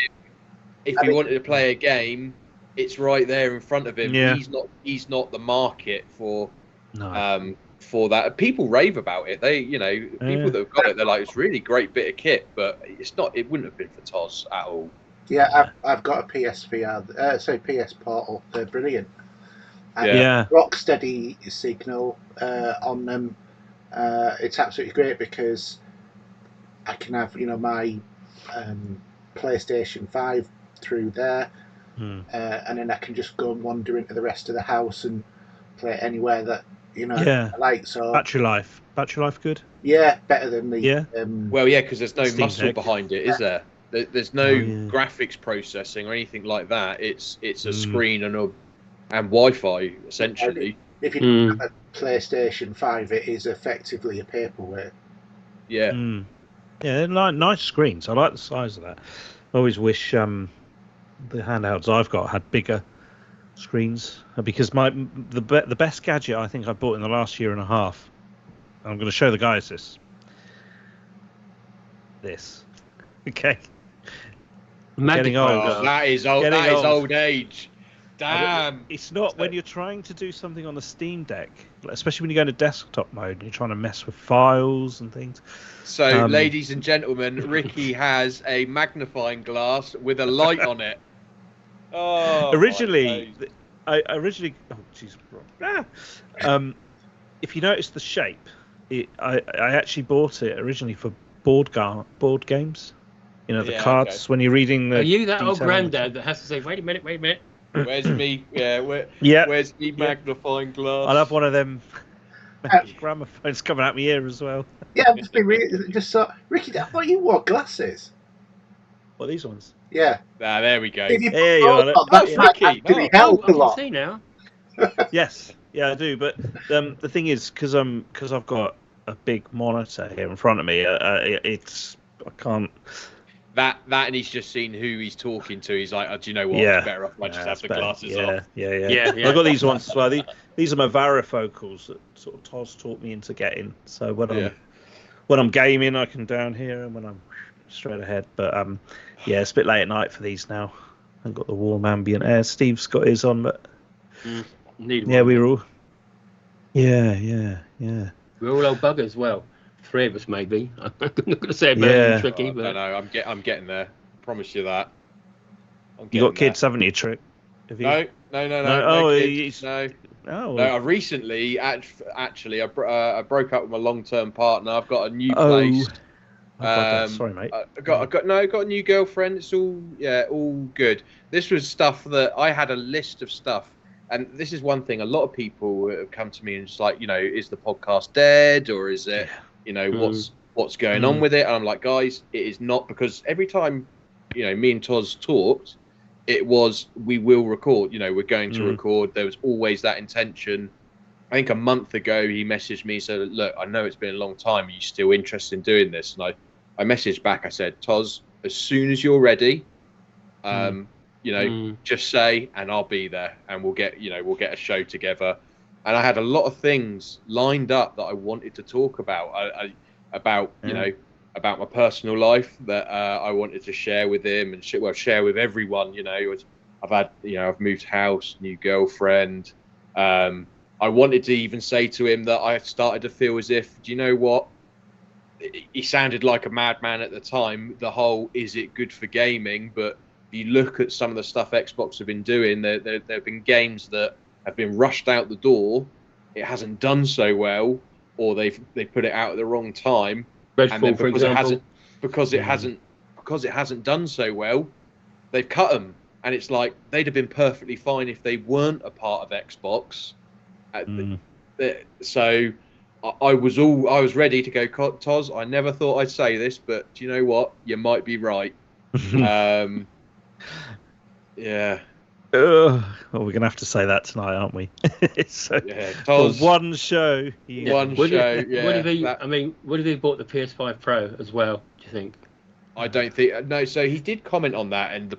If he wanted to play a game, it's right there in front of him. Yeah. He's not the market for No. For that. People rave about it. They, people that have got it, they're like, it's a really great bit of kit, but it's not. It wouldn't have been for Toz at all. Yeah, I've got a PSVR. PS Portal. They're brilliant. And Rocksteady signal on them. It's absolutely great because I can have my PlayStation 5 through there, and then I can just go and wander into the rest of the house and play it anywhere that You know, Yeah. I like so. Battery life good. Yeah, better than the. Yeah. Well, yeah, because there's no Steam muscle Deck. behind it, is there? There's no Oh, yeah. graphics processing or anything like that. It's a screen and Wi-Fi essentially. If you don't have a PlayStation 5, it is effectively a paperweight. Yeah. Yeah, nice screens. I like the size of that. I always wish the handhelds I've got had bigger screens, because the best gadget I think I bought in the last year and a half. I'm going to show the guys this. Okay. Getting old. That is old. Getting That is old. old age. Damn. It's not when you're trying to do something on the Steam Deck, especially when you go into desktop mode and you're trying to mess with files and things. So, ladies and gentlemen, Rikki has a magnifying glass with a light on it. Oh. Originally, oh jeez. If you notice the shape, I actually bought it originally for board games. You know, the cards when you're reading the. Are you that old detail on granddad that has to say, wait a minute? Where's me? Where's me magnifying glass? I'll have one of them gramophones coming out my ear as well. Yeah, I've just been just so Rikki, I thought you wore glasses. What, these ones? Yeah. There we go. If you There you are. that might Rikki. actually help a I lot. can see now. Yes, yeah, I do. But the thing is, because I've got a big monitor here in front of me, I can't. That and he's just seen who he's talking to. He's like, do you know what? Yeah. It's better off I just have the glasses off. Yeah. I've got these ones as well. These are my varifocals that sort of Toz taught me into getting. So when I'm gaming, I can down here, and when I'm straight ahead. But it's a bit late at night for these now. I've got the warm ambient air. Steve's got his on, but Need one. we're all. Yeah. We're all old buggers. Well, 3 of us maybe. I'm not going to say about it tricky, but no, I'm getting there. I promise you that. You got kids, haven't you, Trick? Have you? No. Oh, kids, no. Oh. No, I recently actually I broke up with my long-term partner. I've got a new place. Sorry, mate. I got a new girlfriend. It's all good. This was stuff that I had a list of stuff, and this is one thing. A lot of people have come to me and just like, is the podcast dead, or is it, what's going on with it? And I'm like, guys, it is not, because every time, me and Toz talked, it was, we will record. We're going to record. There was always that intention. I think a month ago he messaged me, said, look, I know it's been a long time. Are you still interested in doing this? And I messaged back. I said, Toz, as soon as you're ready, just say, and I'll be there, and we'll get a show together. And I had a lot of things lined up that I wanted to talk about. About my personal life that I wanted to share with him and share with everyone. I've moved house, new girlfriend. I wanted to even say to him that I started to feel as if, do you know what? He sounded like a madman at the time. The whole, is it good for gaming? But if you look at some of the stuff Xbox have been doing, there have been games that have been rushed out the door. It hasn't done so well, or they put it out at the wrong time. Redfall, and then because it hasn't done so well, they've cut them. And it's like, they'd have been perfectly fine if they weren't a part of Xbox. So I was ready to go, Toz, I never thought I'd say this, but do you know what? You might be right. Yeah. Well, we're gonna have to say that tonight, aren't we? Toz, for one show. What if he bought the PS5 Pro as well? Do you think? I don't think. No. So he did comment on that, and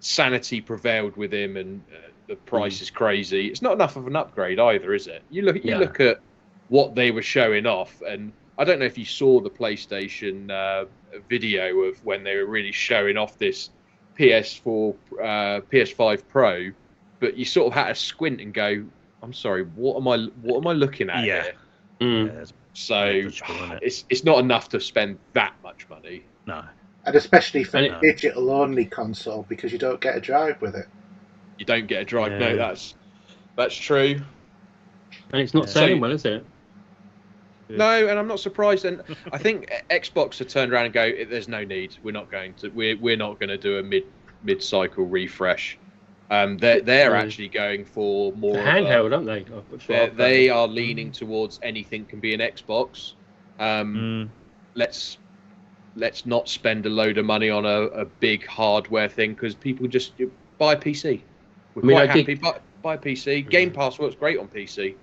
sanity prevailed with him, and the price is crazy. It's not enough of an upgrade either, is it? You look at what they were showing off, and I don't know if you saw the PlayStation video of when they were really showing off this PS5 Pro, but you sort of had to squint and go, I'm sorry, what am I looking at here? So it's not enough to spend that much money. No. And especially for a digital only console, because you don't get a drive with it. You don't get a drive. Yeah. No, that's true. And it's not selling well, is it? No, and I'm not surprised. And I think Xbox have turned around and go, "There's no need. We're not going to. We're not going to do a mid-cycle refresh." They're actually going for more handheld, aren't they? They are leaning towards anything can be an Xbox. Let's not spend a load of money on a big hardware thing because people just buy a PC. We're quite happy. Buy a PC. Game Pass works great on PC.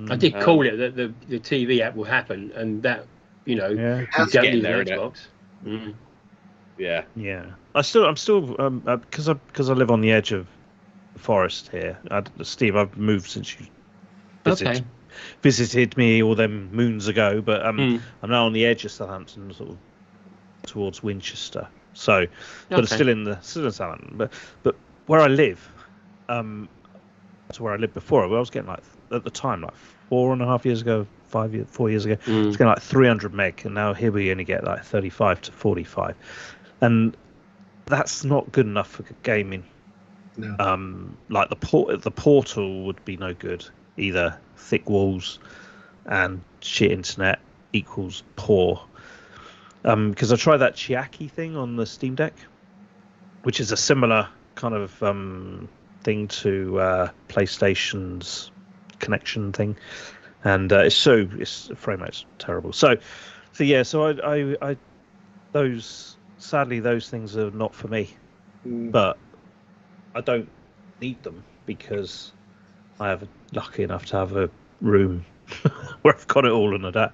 I did call it that the TV app will happen, and that you don't need an Xbox. Yeah. I'm still because I live on the edge of the forest here. Steve, I've moved since you visited me all them moons ago, but I'm now on the edge of Southampton, sort of towards Winchester. So, but it's still in Southampton. But where I live, that's where I lived before. I was getting at the time 4.5 years ago, 4 years ago, I was getting 300 meg, and now here we only get 35 to 45, and that's not good enough for gaming. No. The portal would be no good either. Thick walls and shit internet equals poor. Because I tried that Chiaki thing on the Steam Deck, which is a similar kind of thing to PlayStation's connection thing, and the frame rate's terrible. So I sadly those things are not for me, but I don't need them because I have lucky enough to have a room where I've got it all and that,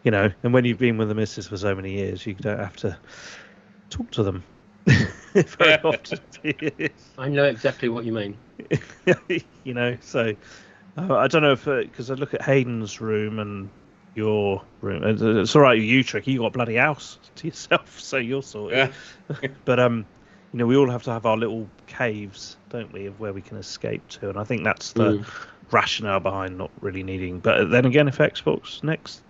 and when you've been with the missus for so many years, you don't have to talk to them very often. I know exactly what you mean. So I don't know if because I look at Haydn's room and your room, it's all right with you, Tricky, you got a bloody house to yourself, so you're sorted. But we all have to have our little caves, don't we, of where we can escape to, and I think that's the rationale behind not really needing. But then again, if Xbox Next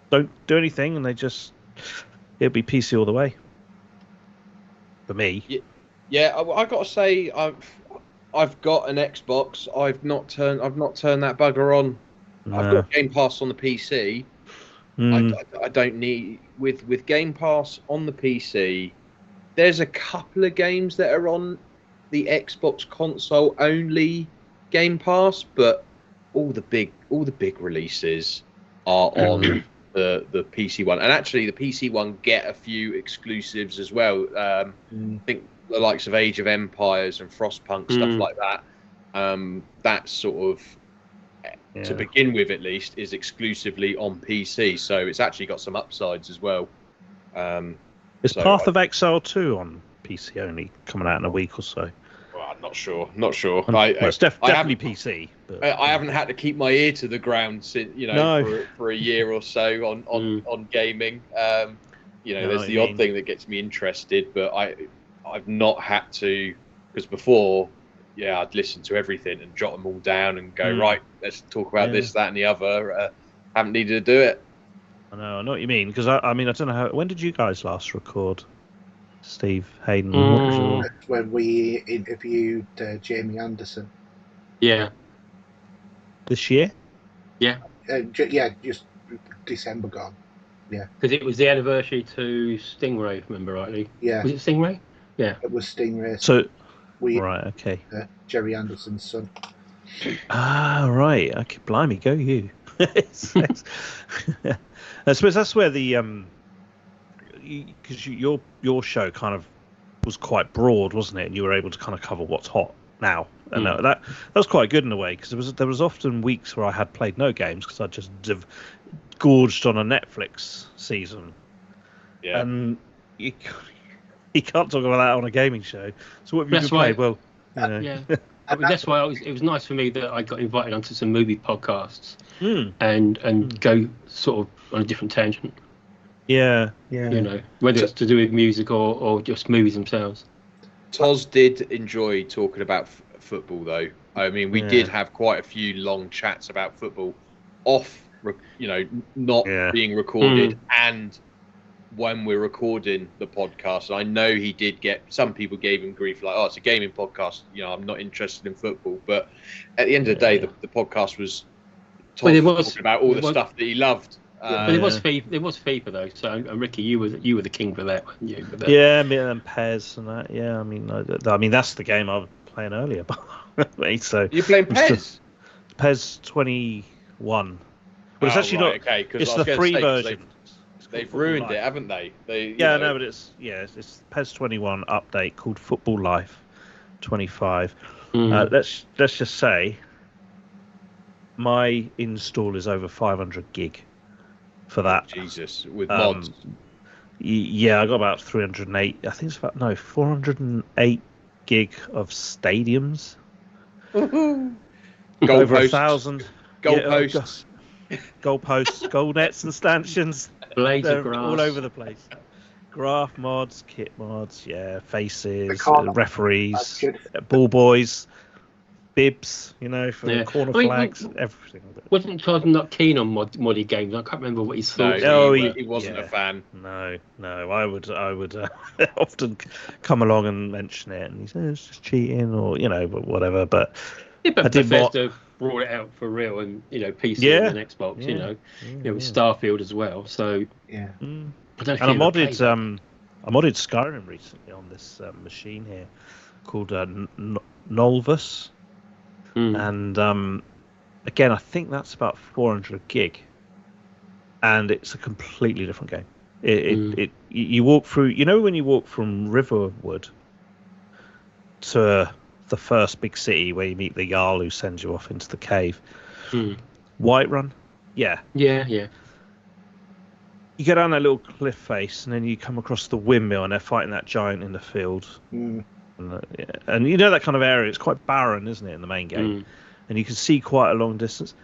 don't do anything and it'll be PC all the way for me. I gotta say, I've got an Xbox. I've not turned that bugger on. No. I've got Game Pass on the PC. I don't need with Game Pass on the PC. There's a couple of games that are on the Xbox console only Game Pass, but all the big releases are on the PC one. And actually, the PC one get a few exclusives as well. I think the likes of Age of Empires and Frostpunk, stuff like that. That sort of, to begin with at least, is exclusively on PC. So it's actually got some upsides as well. Is Path of Exile 2 on PC only, coming out in a week or so? Well, I'm not sure. It's definitely PC. But I haven't had to keep my ear to the ground since for a year or so on gaming. There's the odd thing that gets me interested, but I've not had to, because before, I'd listen to everything and jot them all down and go right. Let's talk about this, that, and the other. Haven't needed to do it. I know what you mean, because I don't know when did you guys last record, Steve, Haydn? When we interviewed Jamie Anderson. Yeah. This year? Yeah. Just December gone. Yeah. Because it was the anniversary to Stingray, if I remember rightly. Yeah. Was it Stingray? Yeah. It was Stingray. So right, okay. Jerry Anderson's son. Ah, right. Okay, blimey, go you. I suppose that's where the because your show kind of was quite broad, wasn't it? And you were able to kind of cover what's hot now, and that was quite good in a way, because there was often weeks where I had played no games because I just gorged on a Netflix season, and you can't talk about that on a gaming show. So what have you played? Well, that's why it was nice for me that I got invited onto some movie podcasts and go sort of on a different tangent. Yeah. Whether it's to do with music or just movies themselves. Toz did enjoy talking about football, though. I mean, we did have quite a few long chats about football off, not being recorded, and when we're recording the podcast. I know he did get, some people gave him grief, like, it's a gaming podcast, I'm not interested in football. But at the end of the day, the podcast was talking about all the stuff that he loved. But there was FIFA though. So, and Rikki, you were the king for that, weren't you? Yeah, and Pez and that. Yeah, I mean that's the game I was playing earlier. So You're playing I'm still- Pez? PES 21. Well, it's actually not. Okay, because It's I was the gonna free say, 'cause version. It's called They've Football ruined Life. it, haven't they? Yeah, no, but it's PES 21 update called Football Life 25. Let's just say my install is over 500 gig for that. Jesus, with mods. Yeah, I got about 308. I think it's 408 gig of stadiums. Over Goalposts. 1,000 Goalposts. goalposts, goal nets and stanchions. Blades They're of grass. all over the place. Graph mods, kit mods, faces, corner referees, flag. ball boys, bibs, for Yeah. corner I mean, flags, everything. Wasn't Charles not keen on modded games? I can't remember what he No, thought. he wasn't a fan. No, I would often come along and mention it, and he says it's just cheating, or but whatever. But Yeah, but I did Bethesda brought it out for real, and PC Yeah. and Xbox. Yeah. With Starfield as well. So Yeah. I don't And I know if you ever modded I modded Skyrim recently on this machine here called Nolvus, and again I think that's about 400 gig, and it's a completely different game. You walk through, when you walk from Riverwood to the first big city where you meet the Jarl who sends you off into the cave. Whiterun, yeah. You go down that little cliff face, and then you come across the windmill, and they're fighting that giant in the field. And that kind of area, it's quite barren, isn't it, in the main game? And you can see quite a long distance.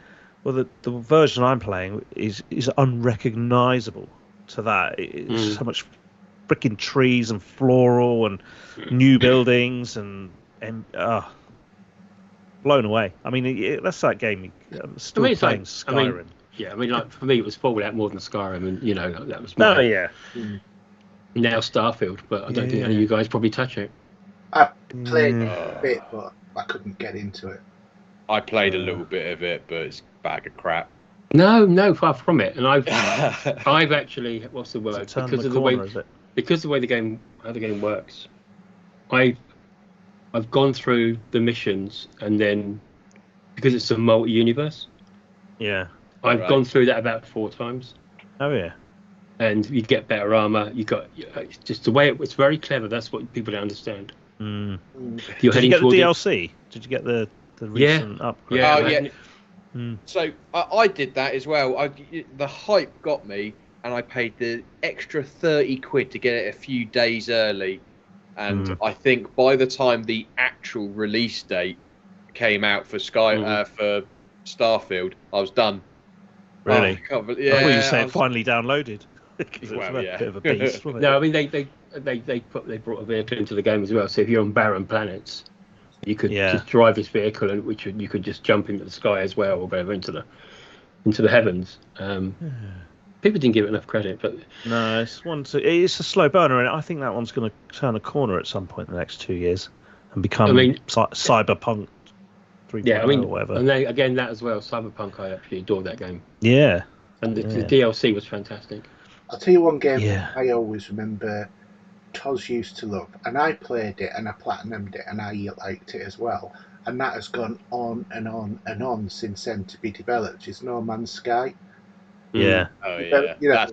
Well, the version I'm playing is unrecognisable to that. It's so much freaking trees and floral and new buildings and blown away. I mean, that's that game. I'm still playing Skyrim. For me, it was Fallout more than Skyrim, and that was Oh yeah. Now Starfield, but I don't think any of you guys probably touch it. I played a bit, but I couldn't get into it. I played a little bit of it, but it's a bag of crap. No, far from it. And I've actually, what's the word? Because of the way how the game works, I've gone through the missions, and then because it's a multi-universe, I've gone through that about 4 times. Oh yeah. And you get better armor. You got it's just the way it's very clever. That's what people don't understand. Did you get the DLC? Did you get the recent upgrade? So I did that as well. The hype got me, and I paid the extra 30 quid to get it a few days early. And I think by the time the actual release date came out for for Starfield, I was done. Really? I thought you were saying finally downloaded. It was Well, a bit of a beast, wasn't it? No, I mean they brought a vehicle into the game as well. So if you're on barren planets, you could just drive this vehicle, and which you could just jump into the sky as well, or go into the heavens. People didn't give it enough credit, but no, it's a slow burner, and I think that one's going to turn a corner at some point in the next 2 years and become Cyberpunk 3.0 or whatever. And again, that as well, Cyberpunk. I actually adored that game. Yeah, and the DLC was fantastic. I'll tell you one game I always remember Toz used to love, and I played it and I platinumed it and I liked it as well, and that has gone on and on and on since then to be developed, is No Man's Sky. Yeah. Oh yeah.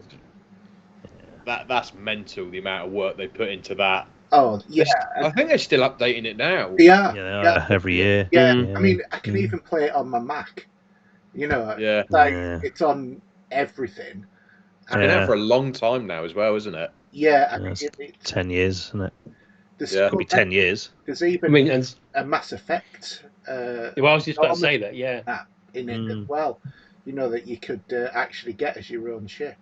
That's mental, the amount of work they put into that. Oh yeah. I think they're still updating it now. Yeah. They are every year. Yeah. I mean, I can even play it on my Mac. It's on everything. It's been out for a long time now as well, isn't it? Yeah, I mean, it's 10 years, isn't it? It could be 10 years. There's even a Mass Effect. I was just about to say that, in it as well. That you could actually get as your own ship.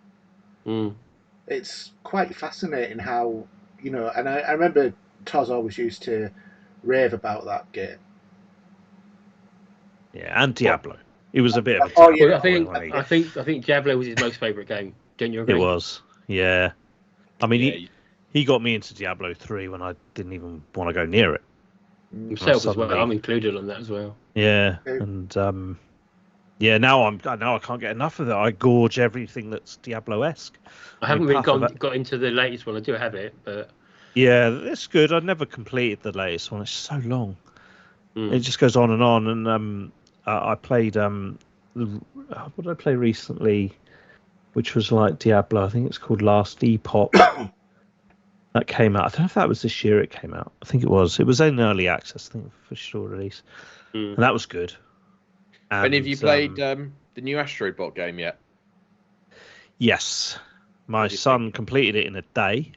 It's quite fascinating how, and I remember Toz always used to rave about that game. Yeah, and Diablo. It was a bit of a Well, I think Diablo was his most favourite game. Don't you agree? It was, yeah. I mean, he got me into Diablo 3 when I didn't even want to go near it. Himself as well. I'm included on that as well. Yeah, and now I can't get enough of it. I gorge everything that's Diablo-esque. I haven't really got into the latest one. I do have it, but yeah, it's good. I never completed the latest one. It's so long. It just goes on, and I played what did I play recently, which was like Diablo. I think it's called Last Epoch. That came out. I don't know if that was this year. It came out. I think it was. It was in early access. I think for sure release, and that was good. And have you played the new Astrobot game yet? Yes, my son completed it in a day.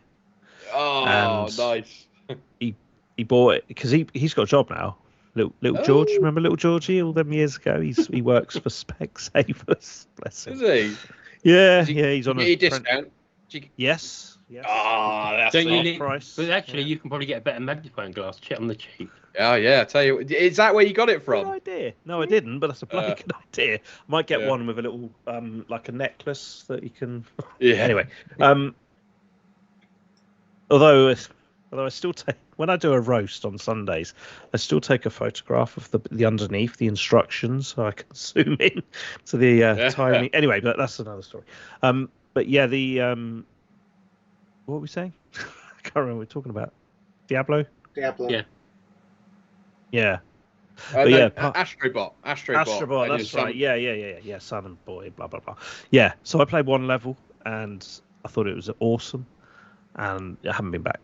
Oh, and nice. He bought it because he's got a job now. Little George, remember little Georgie all them years ago? He works for Specsavers. Bless him. Is he? Yeah, he's on a discount. Yes. Ah, that's Don't you off need, price. but actually, you can probably get a better magnifying glass. Check on the cheap. Oh yeah, I tell you, is that where you got it from? Good idea. No, I didn't, but that's a bloody good idea. I might get one with a little like a necklace that you can. Yeah. Anyway, although I still take when I do a roast on Sundays, I still take a photograph of the underneath the instructions so I can zoom in to the timing. Anyway, but that's another story. But yeah, what were we saying? I can't remember what we're talking about. Diablo? Diablo. Yeah. Astrobot. Astrobot, that's right. Yeah. Son and boy, blah, blah, blah. Yeah, so I played one level and I thought it was awesome. And I haven't been back.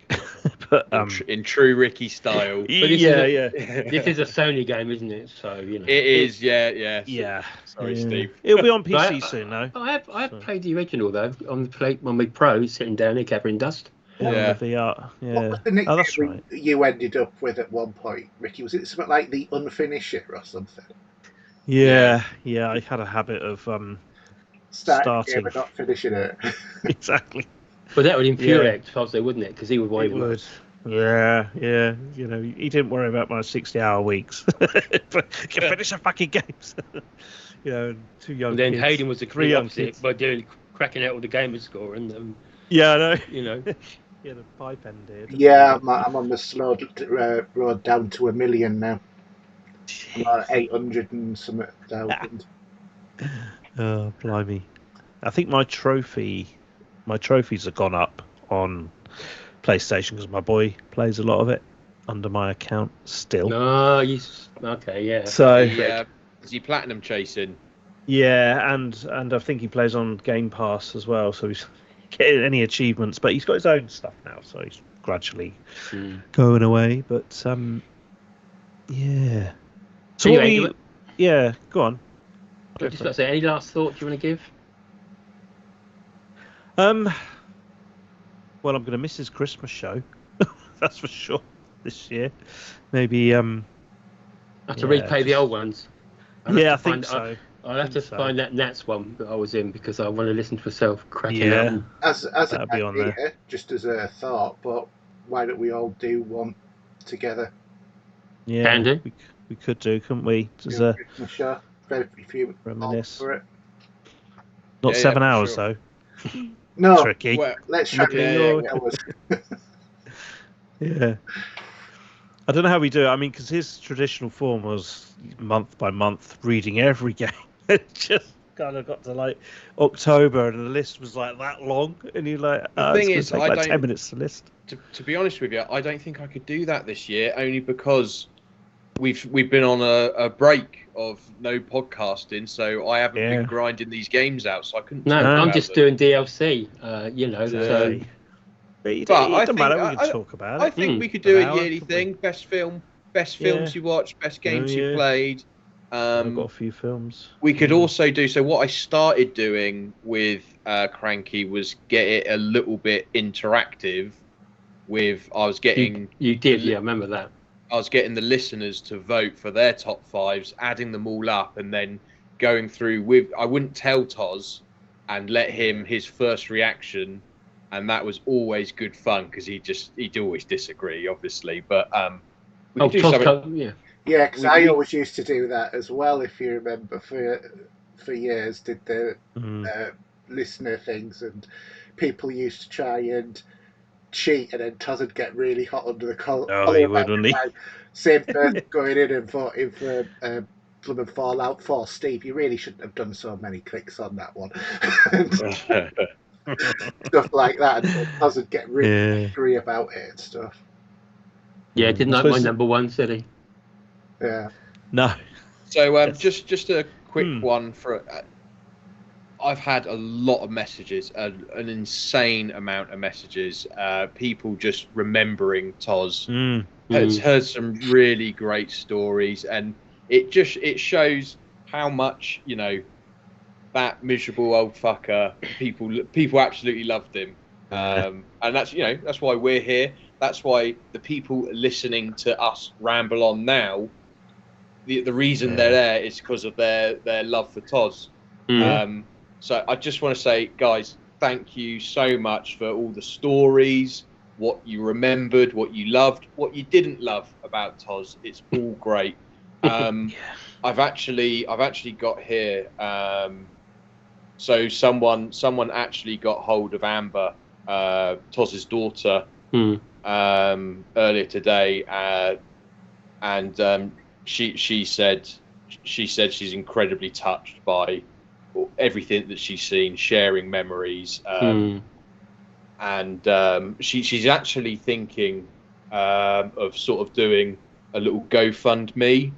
But in true Rikki style. But this is a Sony game, isn't it? So you know. It is, yeah. Sorry, Steve. It'll be on PC soon, though. I've played the original though on my Pro, sitting down here gathering dust. Yeah, the VR. Yeah. What was the nickname that's right. you ended up with at one point, Rikki? Was it something like the Unfinisher or something? Yeah. I had a habit of starting game and not finishing it. Exactly. But that would infuriate Fozzie, wouldn't it? Because he would want would. Yeah. You know, he didn't worry about my 60-hour weeks. But can finish the fucking games. You know, too young. And then kids. Haydn was the complete opposite by cracking out all the gamer score and yeah, I know. You know. Yeah, the pipe ended. Yeah, I'm on the slow road down to 1 million now. I'm at 800 and some thousand. Oh, blimey! I think my trophies have gone up on PlayStation because my boy plays a lot of it under my account still. No, okay, yeah. So is he platinum chasing? Yeah, and I think he plays on Game Pass as well, so he's getting any achievements. But he's got his own stuff now, so he's gradually going away. But yeah. So anyway, go on. I was just about to say, any last thoughts you want to give? Well, I'm going to miss his Christmas show. That's for sure. This year, maybe. I have to replay the old ones. I think so. I'll have to find that Nats one that I was in because I want to listen to myself cracking up. As an idea, just as a thought, but why don't we all do one together? Yeah, can do. We could do, couldn't we? As a Christmas show. Very few reminisce. For it. Not 7 hours though. No, tricky. Well, let's try. Yeah. I don't know how we do it. I mean, because his traditional form was month by month reading every game. It just kind of got to like October, and the list was like that long, and you're like, the thing is, I don't 10 minutes to list. To be honest with you, I don't think I could do that this year, only because we've been on a break of no podcasting, so I haven't been grinding these games out, so I couldn't. No, I'm just doing DLC. So. But it doesn't matter. We can talk about it. I think we could do a yearly thing. Best films you watched, best games you played. I've got a few films. We could also do so. What I started doing with Cranky was get it a little bit interactive. I was getting. You did, yeah. I remember that. I was getting the listeners to vote for their top fives, adding them all up, and then going through with. I wouldn't tell Toz, and let him his first reaction. And that was always good fun because he'd always disagree, obviously. But we could do something. Yeah, because I always used to do that as well. If you remember, for years, did the listener things, and people used to try and cheat, and then Toz would get really hot under the collar. Oh, he would, wouldn't he? Same person going in and voting for Fallout 4. Steve, you really shouldn't have done so many clicks on that one. Stuff like that, and Toz would get really angry about it and stuff. Yeah, didn't like my number one, did he? Yeah. No. So Yes. just a quick one for. I've had a lot of messages, an insane amount of messages. People just remembering Toz. Has heard some really great stories, and it shows how much that miserable old fucker. People absolutely loved him, and that's why we're here. That's why the people listening to us ramble on now. The reason they're there is because of their love for Toz. So I just want to say, guys, thank you so much for all the stories, what you remembered, what you loved, what you didn't love about Toz. It's all great. I've actually got here. So someone actually got hold of Amber, Toz's daughter, earlier today, and she said she's incredibly touched by everything that she's seen, sharing memories, and she's actually thinking of sort of doing a little GoFundMe.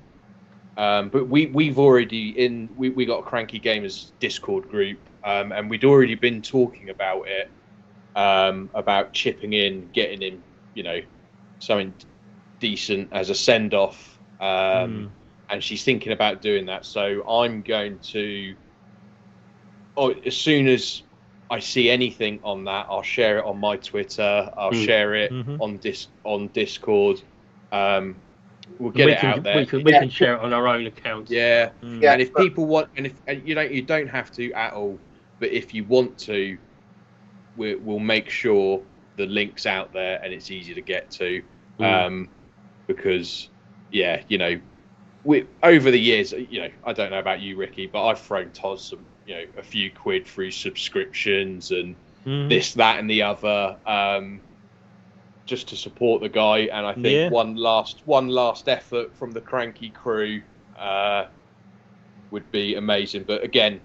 But we've already we got a Cranky Gamers Discord group, and we'd already been talking about it, about chipping in, getting in, something decent as a send off, and she's thinking about doing that. So I'm going to. As soon as I see anything on that, I'll share it on my Twitter. I'll share it on Discord. We'll get it out there. We can share it on our own accounts. Yeah. And if people want, and if you don't have to at all, but if you want to, we'll make sure the link's out there and it's easy to get to. Because we over the years, I don't know about you, Ricky, but I've thrown Toz some. A few quid through subscriptions and this, that, and the other, just to support the guy. And I think one last effort from the Cranky crew would be amazing. But again,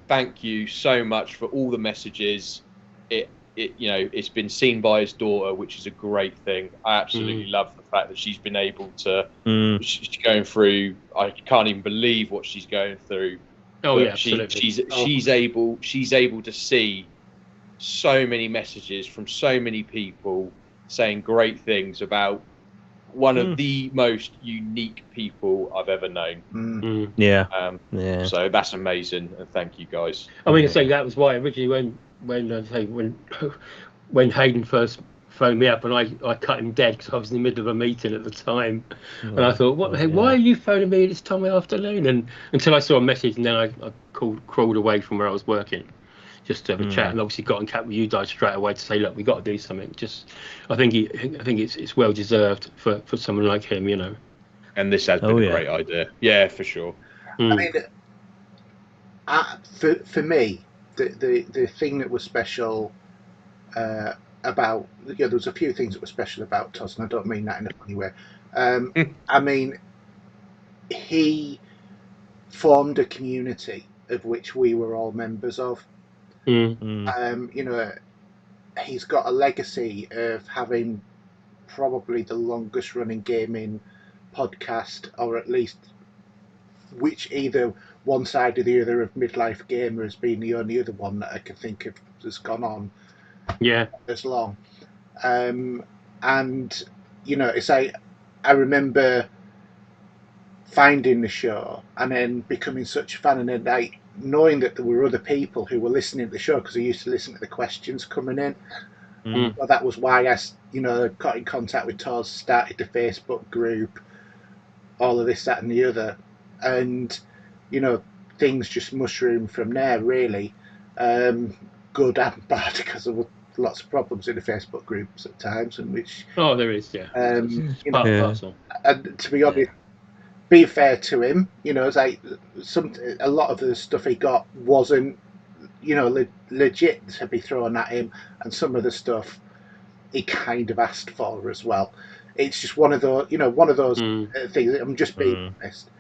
thank you so much for all the messages. It's been seen by his daughter, which is a great thing. I absolutely love the fact that she's been able to. She's going through. I can't even believe what she's going through. Oh yeah, absolutely. She's able to see so many messages from so many people saying great things about one of the most unique people I've ever known. So that's amazing, and thank you guys. I mean, so that was why originally when Haydn first phoned me up and I cut him dead because I was in the middle of a meeting at the time, and I thought, what the heck, why are you phoning me this time of afternoon? And until I saw a message, and then I crawled away from where I was working just to have a chat, and obviously got in contact with you guys straight away to say, look, we got to do something. I think it's well deserved for someone like him, And this has been a great idea. Yeah, for sure. I mean, for me, the thing that was special about there was a few things that were special about Toz, and I don't mean that in a funny way. I mean, he formed a community of which we were all members of. He's got a legacy of having probably the longest running gaming podcast, or at least which either one side or the other of Midlife Gamer has been the only other one that I can think of that's gone on as long. And it's like I remember finding the show and then becoming such a fan, and then like knowing that there were other people who were listening to the show because I used to listen to the questions coming in. Well, that was why I got in contact with Toz, started the Facebook group, all of this, that, and the other, and things just mushroomed from there, really, good and bad, because there were lots of problems in the Facebook groups at times, and which there is, and to be honest, be fair to him, it's like a lot of the stuff he got wasn't legit to be thrown at him, and some of the stuff he kind of asked for as well. It's just one of those things. I'm just being honest,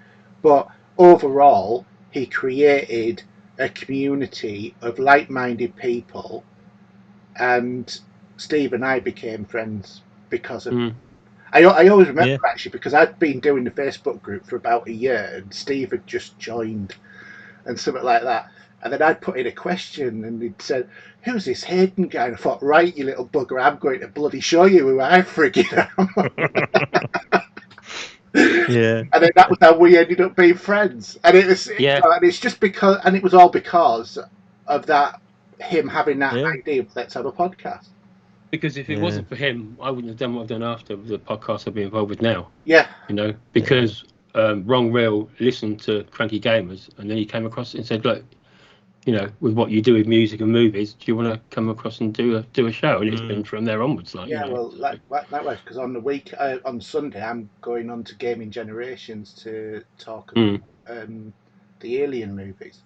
but overall, he created a community of like-minded people, and Steve and I became friends because of I always remember actually because I'd been doing the Facebook group for about a year and Steve had just joined and something like that. And then I'd put in a question and he'd said, "Who's this Haydn guy?" And I thought, right, you little bugger, I'm going to bloody show you who I friggin' am. Yeah. And then that was how we ended up being friends. And it was, and it's just because, and it was all because of that, him having that idea of let's have a podcast. Because if it wasn't for him, I wouldn't have done what I've done after the podcast I've been involved with now. Yeah. You know, because Wrong Reel listened to Cranky Gamers and then he came across it and said, look, you know, with what you do with music and movies, do you want to come across and do a show? And it's been from there onwards. Like, yeah, you know, well, likewise, because on the week, on Sunday, I'm going on to Gaming Generations to talk about the Alien movies.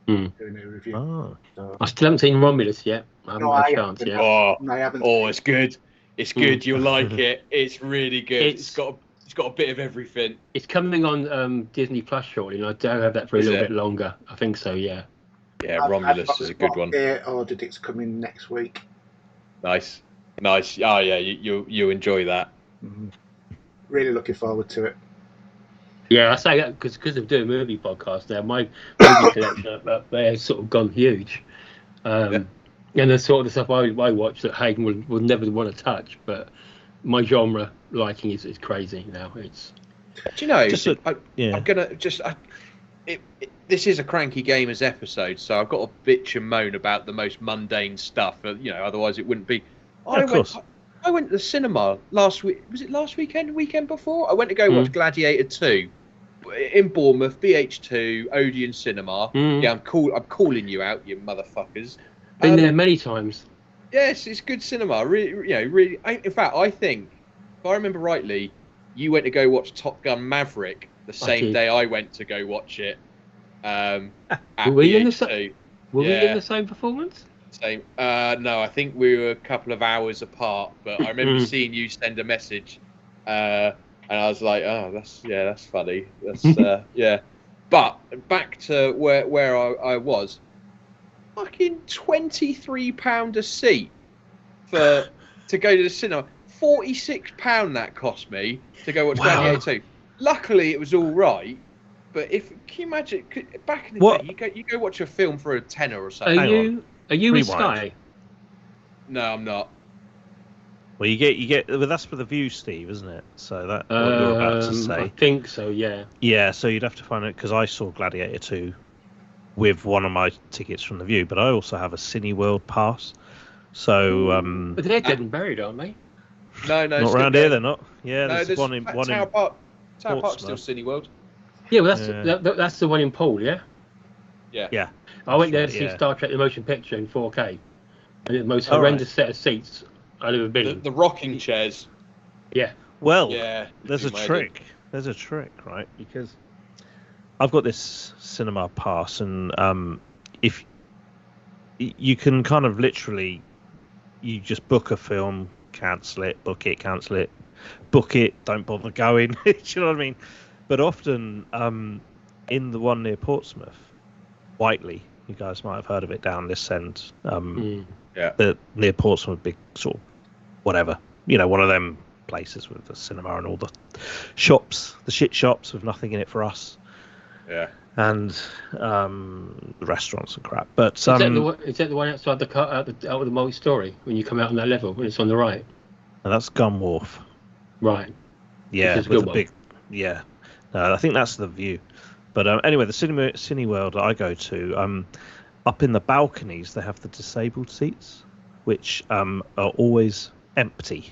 Doing a review. Oh. So, I still haven't seen Romulus yet. I haven't had a chance yet. I haven't. Oh, it's good. It's good. You'll like it. It's really good. It's got a bit of everything. It's coming on Disney Plus shortly, and I do have that for a little bit longer. I think so. Yeah. Yeah, Romulus is a good one. I ordered it's coming next week. Nice. Oh yeah, you enjoy that. Mm-hmm. Really looking forward to it. Yeah, I say that because of doing movie podcasts now. My movie collection up there has sort of gone huge. And the sort of the stuff I watch that Haydn would never want to touch, but my genre liking is crazy now. It's. Do you know? I'm gonna just. This is a Cranky Gamers episode, so I've got to bitch and moan about the most mundane stuff. You know, otherwise it wouldn't be. I went to the cinema last week. Was it last weekend? Weekend before? I went to go watch Gladiator 2 in Bournemouth, BH2, Odeon Cinema. Yeah, I'm calling you out, you motherfuckers. Been there many times. Yes, it's good cinema. Really. In fact, I think if I remember rightly, you went to go watch Top Gun Maverick the same day I went to go watch it. At were we in the same performance? Same. No, I think we were a couple of hours apart, but I remember seeing you send a message, and I was like, "Oh, that's funny." That's yeah. But back to where I was. Fucking £23 a seat to go to the cinema. £46 that cost me to go watch Gladiator 2. Luckily, it was all right. But can you imagine? Back in the day, you go watch a film for a tenner or something. Are you with Sky? No, I'm not. Well, you get. Well, that's for the View, Steve, isn't it? So that what you're about to say. I think so. Yeah. Yeah. So you'd have to find it because I saw Gladiator 2 with one of my tickets from the View, but I also have a Cineworld pass. So. But they're dead and buried, aren't they? No, not around here. They're not. Yeah, there's one in Tower Park's still Cineworld. Yeah, well, that's the one in Poole, yeah? Yeah. I went there to see Star Trek: The Motion Picture in 4K, and the most horrendous set of seats I've ever been in. The rocking chairs. Yeah. Well, there's a trick. There's a trick, right? Because I've got this cinema pass, and if you can kind of literally, you just book a film, cancel it, book it, cancel it, book it, don't bother going. Do you know what I mean? But often, in the one near Portsmouth, Whiteley, you guys might have heard of it down this end. The near Portsmouth, big sort of whatever, one of them places with the cinema and all the shops, the shit shops with nothing in it for us. Yeah. And the restaurants and crap. But is that the one outside the car, out of the multi-story when you come out on that level when it's on the right? And that's Gun Wharf. Right. Yeah, with a big. Yeah. I think that's the View. But anyway, the Cineworld that I go to, up in the balconies, they have the disabled seats, which are always empty.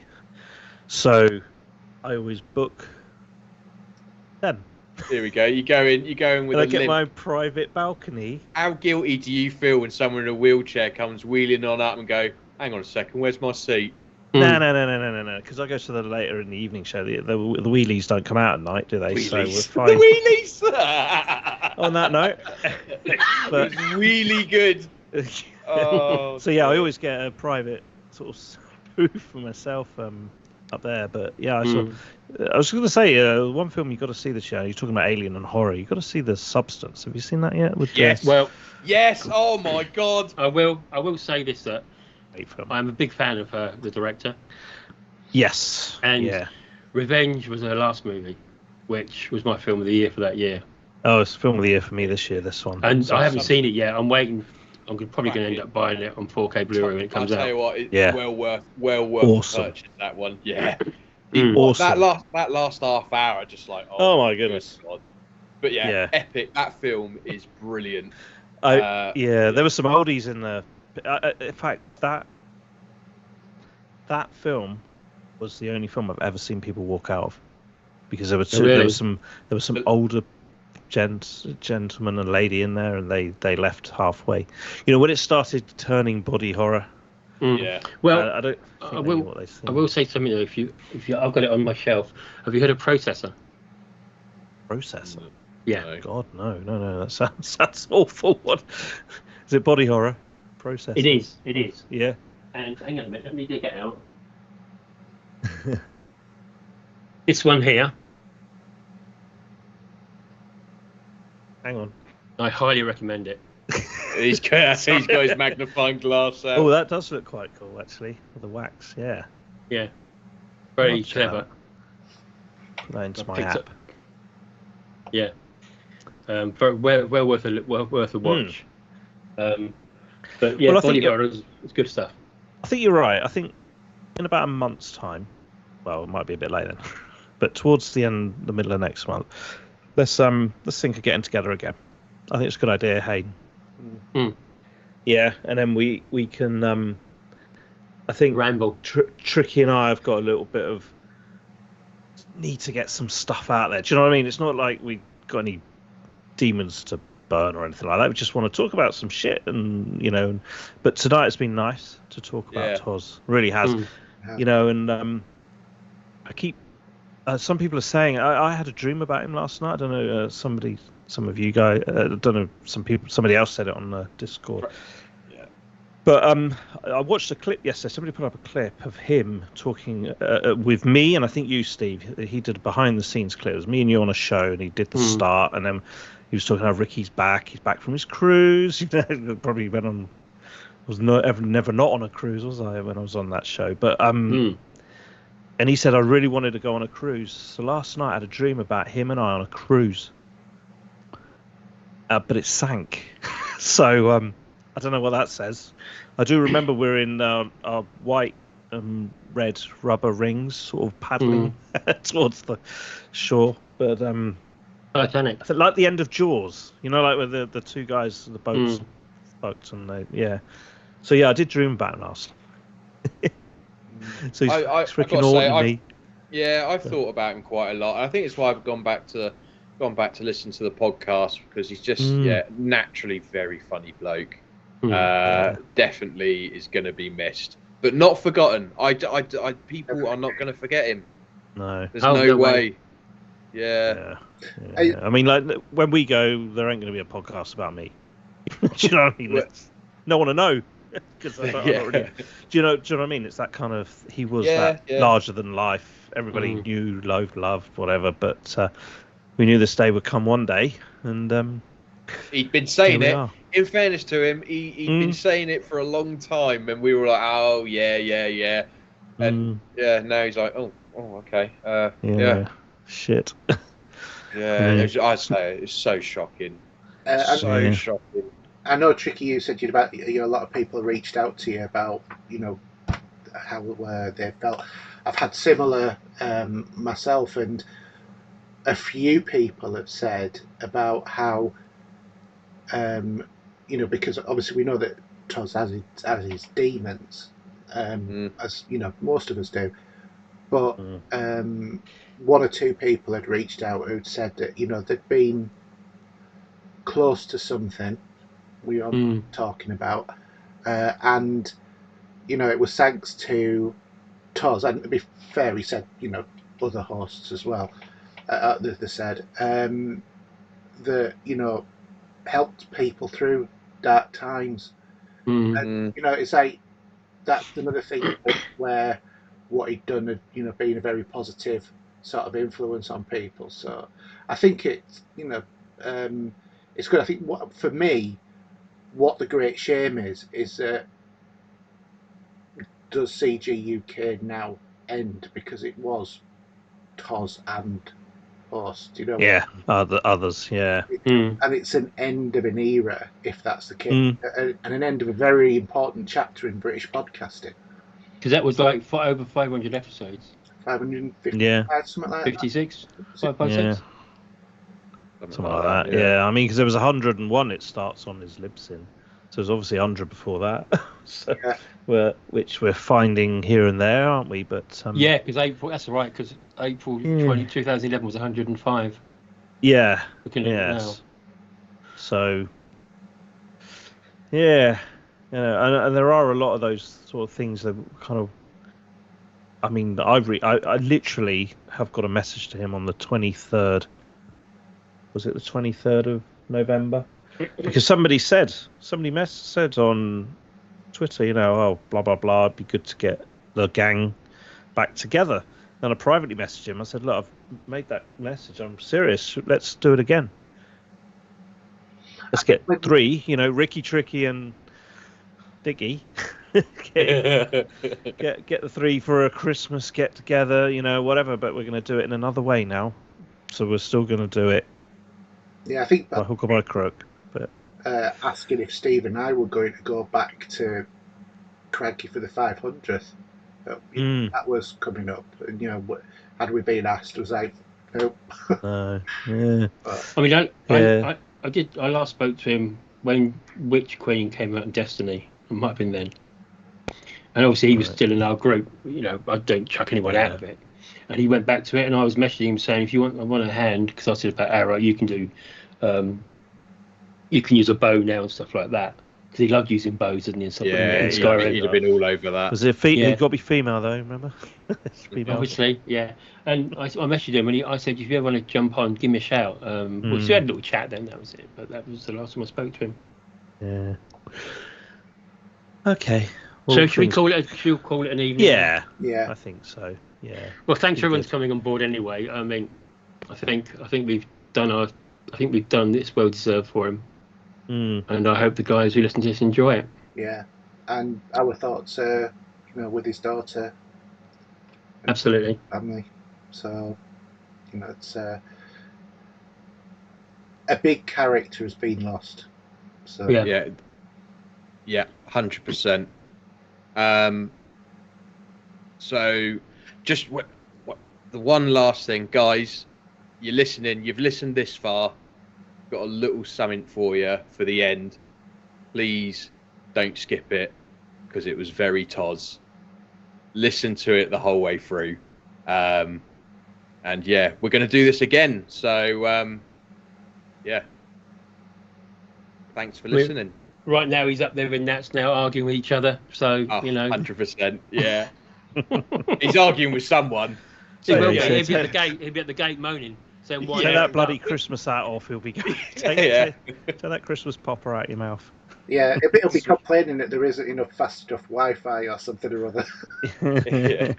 So I always book them. Here we go. You go in with and I get my private balcony. How guilty do you feel when someone in a wheelchair comes wheeling on up and go, hang on a second, where's my seat? No. Because I go to the later in the evening show. The wheelies don't come out at night, do they? Wheelies. So we're fine. The wheelies! On that note. But it's really good. Oh, so yeah, I always get a private sort of booth for myself up there. But yeah, I was going to say, one film you've got to see this year, you're talking about alien and horror, you've got to see The Substance. Have you seen that yet? Yes. Well, yes. Oh my God. I will say this, that I'm a big fan of the director. Yes. And Revenge was her last movie, which was my film of the year for that year. Oh, it's film of the year for me this year. This one, And so, I haven't seen it yet. I'm waiting. I'm probably going to end up buying it on 4K Blu-ray when it comes out. I'll tell you what, it's Yeah. well worth Awesome. the purchase, that one. Yeah. Awesome. That last half hour, just like Oh my goodness. God. But yeah, epic. That film is brilliant. There were some oldies in there. In fact, that film was the only film I've ever seen people walk out of, because there were two. Really? There was some older gentleman and lady in there, and they left halfway. You know, when it started turning body horror. Yeah. Well, I don't. Think they knew what they I will say something though. If you, I've got it on my shelf. Have you heard of Processor? Processor. Yeah. No. God, no. That's awful. What is it? Body horror. Processor. It is. Yeah. And hang on a minute. Let me dig it out. This one here. Hang on. I highly recommend it. He's got his magnifying glass out. Oh, that does look quite cool, actually, with the wax. Yeah. Yeah. Very Watch clever. Put that into I my picked app. up- Yeah. Well worth a watch. But yeah, Well, I think Body you're- Horror is good stuff. I think you're right. I think in about a month's time, well, it might be a bit late then, but towards the middle of next month, let's think of getting together again. I think it's a good idea, Haydn. Yeah, and then we can. I think Ramble. Tricky and I have got a little bit of need to get some stuff out there. Do you know what I mean? It's not like we got any demons to burn or anything like that. We just want to talk about some shit, and you know. But tonight has been nice to talk about Toz. Really has. You know, and I keep. Some people are saying I had a dream about him last night. I don't know. Some of you guys. I don't know. Somebody else said it on the Discord. Yeah. But I watched a clip yesterday. Somebody put up a clip of him talking with me, and I think you, Steve. He did a behind-the-scenes clip. It was me and you on a show, and he did the start, and then he was talking about Ricky's back. He's back from his cruise. You know, probably went on. Was never not on a cruise, was I, when I was on that show? But and he said I really wanted to go on a cruise. So last night I had a dream about him and I on a cruise, but it sank. So I don't know what that says. I do remember we're in our white and red rubber rings, sort of paddling towards the shore. But Titanic. I think like the end of Jaws, you know, like where the two guys, the boats fucked, and So yeah, I did dream about him last. So he's freaking haunting me. Yeah, I've thought about him quite a lot. I think it's why I've gone back to listen to the podcast, because he's just naturally very funny bloke. Definitely is going to be missed, but not forgotten. People are not going to forget him. No, there's no way. Yeah. I mean, like when we go, there ain't going to be a podcast about me. Do you know what I mean? No one to know. Because I don't really, do you know what I mean? It's that kind of, he was larger than life. Everybody knew, loved, whatever. But we knew this day would come one day, and he'd been saying it. In fairness to him, he'd been saying it for a long time, and we were like, oh yeah, and now he's like, oh okay, shit. I'd say it's so shocking, shocking. I know, Tricky, you said a lot of people reached out to you about, how they felt. I've had similar myself, and a few people have said about how, because obviously we know that Toz has his demons, as most of us do, but one or two people had reached out who'd said that they'd been close to something we are talking about, and it was thanks to Toz, and to be fair, he said other hosts as well. They said that helped people through dark times, and it's like that's another thing where what he'd done had been a very positive sort of influence on people. So I think it's it's good. I think for me, what the great shame is that does CGUK now end, because it was Toz and Horse. Do you know? Yeah, others. Yeah. And it's an end of an era, if that's the case, Mm. and an end of a very important chapter in British podcasting. Because that was like over 500 episodes. 550, Yeah. something like 56? that. 556? Something like that. Yeah. I mean, because there was 101. It starts on his Libsyn, so there's obviously 100 before that. So which we're finding here and there, aren't we? But yeah, because April. That's right. Because April 2011 was 105. Yeah. Looking at it now. So. Yeah. And there are a lot of those sort of things that kind of. I mean, I literally have got a message to him on the 23rd. Was it the 23rd of November? Because somebody said on Twitter, oh, blah blah blah, it'd be good to get the gang back together. And I privately messaged him. I said, look, I've made that message. I'm serious. Let's do it again. Let's get 3. Rikki, Tricky, and Diggy. get the 3 for a Christmas get together. Whatever. But we're going to do it in another way now. So we're still going to do it. Yeah, I think by hook or by crook. But asking if Steve and I were going to go back to Cranky for the 500th. That was coming up, and had we been asked, it was like, nope. Yeah. I mean, I last spoke to him when Witch Queen came out in Destiny. It might have been then, and obviously he was still in our group. I don't chuck anyone out of it. And he went back to it, and I was messaging him saying, if I want a hand, because I said about Arrow, you can do, you can use a bow now and stuff like that. Because he loved using bows, didn't he? And stuff He'd have been all over that. Was it He'd got to be female though, remember? Obviously, yeah. And I messaged him, and I said, if you ever want to jump on, give me a shout. We had a little chat then, that was it. But that was the last time I spoke to him. Yeah. Okay. Well, so should we call it an evening? Yeah. Yeah. I think so. Yeah. Well, thanks for everyone's coming on board anyway. I mean, I think we've done this well deserved for him. And I hope the guys who listen to this enjoy it. Yeah. And our thoughts with his daughter. Absolutely. Family. So, it's a big character has been lost. So Yeah, 100%. So, just the one last thing, guys. You're listening. You've listened this far. Got a little something for you for the end. Please don't skip it because it was very Toz. Listen to it the whole way through. And yeah, we're going to do this again. So yeah. Thanks for listening. Right now, he's up there in Nats now arguing with each other. So 100%. Yeah. He's arguing with someone. He'll be at the gate. He'll be at the gate moaning. So take that bloody Christmas hat off. He'll be take that Christmas popper out your mouth. Yeah, he'll be complaining that there isn't enough fast enough Wi-Fi or something or other. You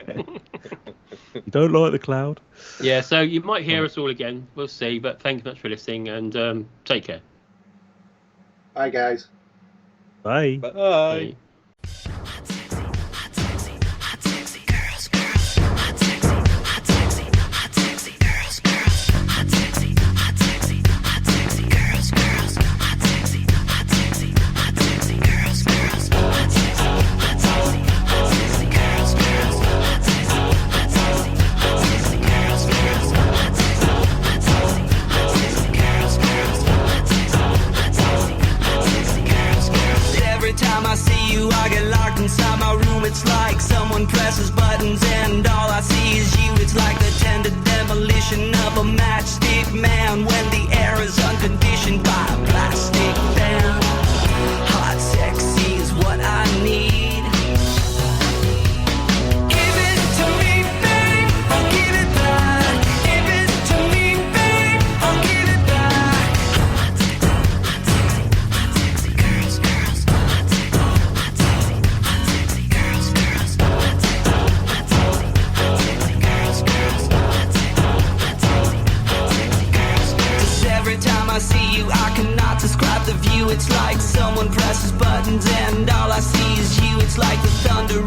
don't like the cloud? Yeah, so you might hear us all again. We'll see. But thanks much for listening, and take care. Bye, guys. Bye. Bye. It's like someone presses buttons and all I see is you. It's like the tender demolition of a matchstick man when the air is unconditioned by a plastic fan. Hot, sexy is what I need. Give it to me, babe, I'll give it back. Give it to me, babe, I'll give it back. Hot, sexy, hot, sexy, girls, girls. Hot, sexy, hot, sexy, girls, girls. Hot, sexy, girls, girls. Hot, sexy, girls, girls. 'Cause every time I see you, I cannot describe the view. It's like someone presses buttons and all I see is you. It's like the thunder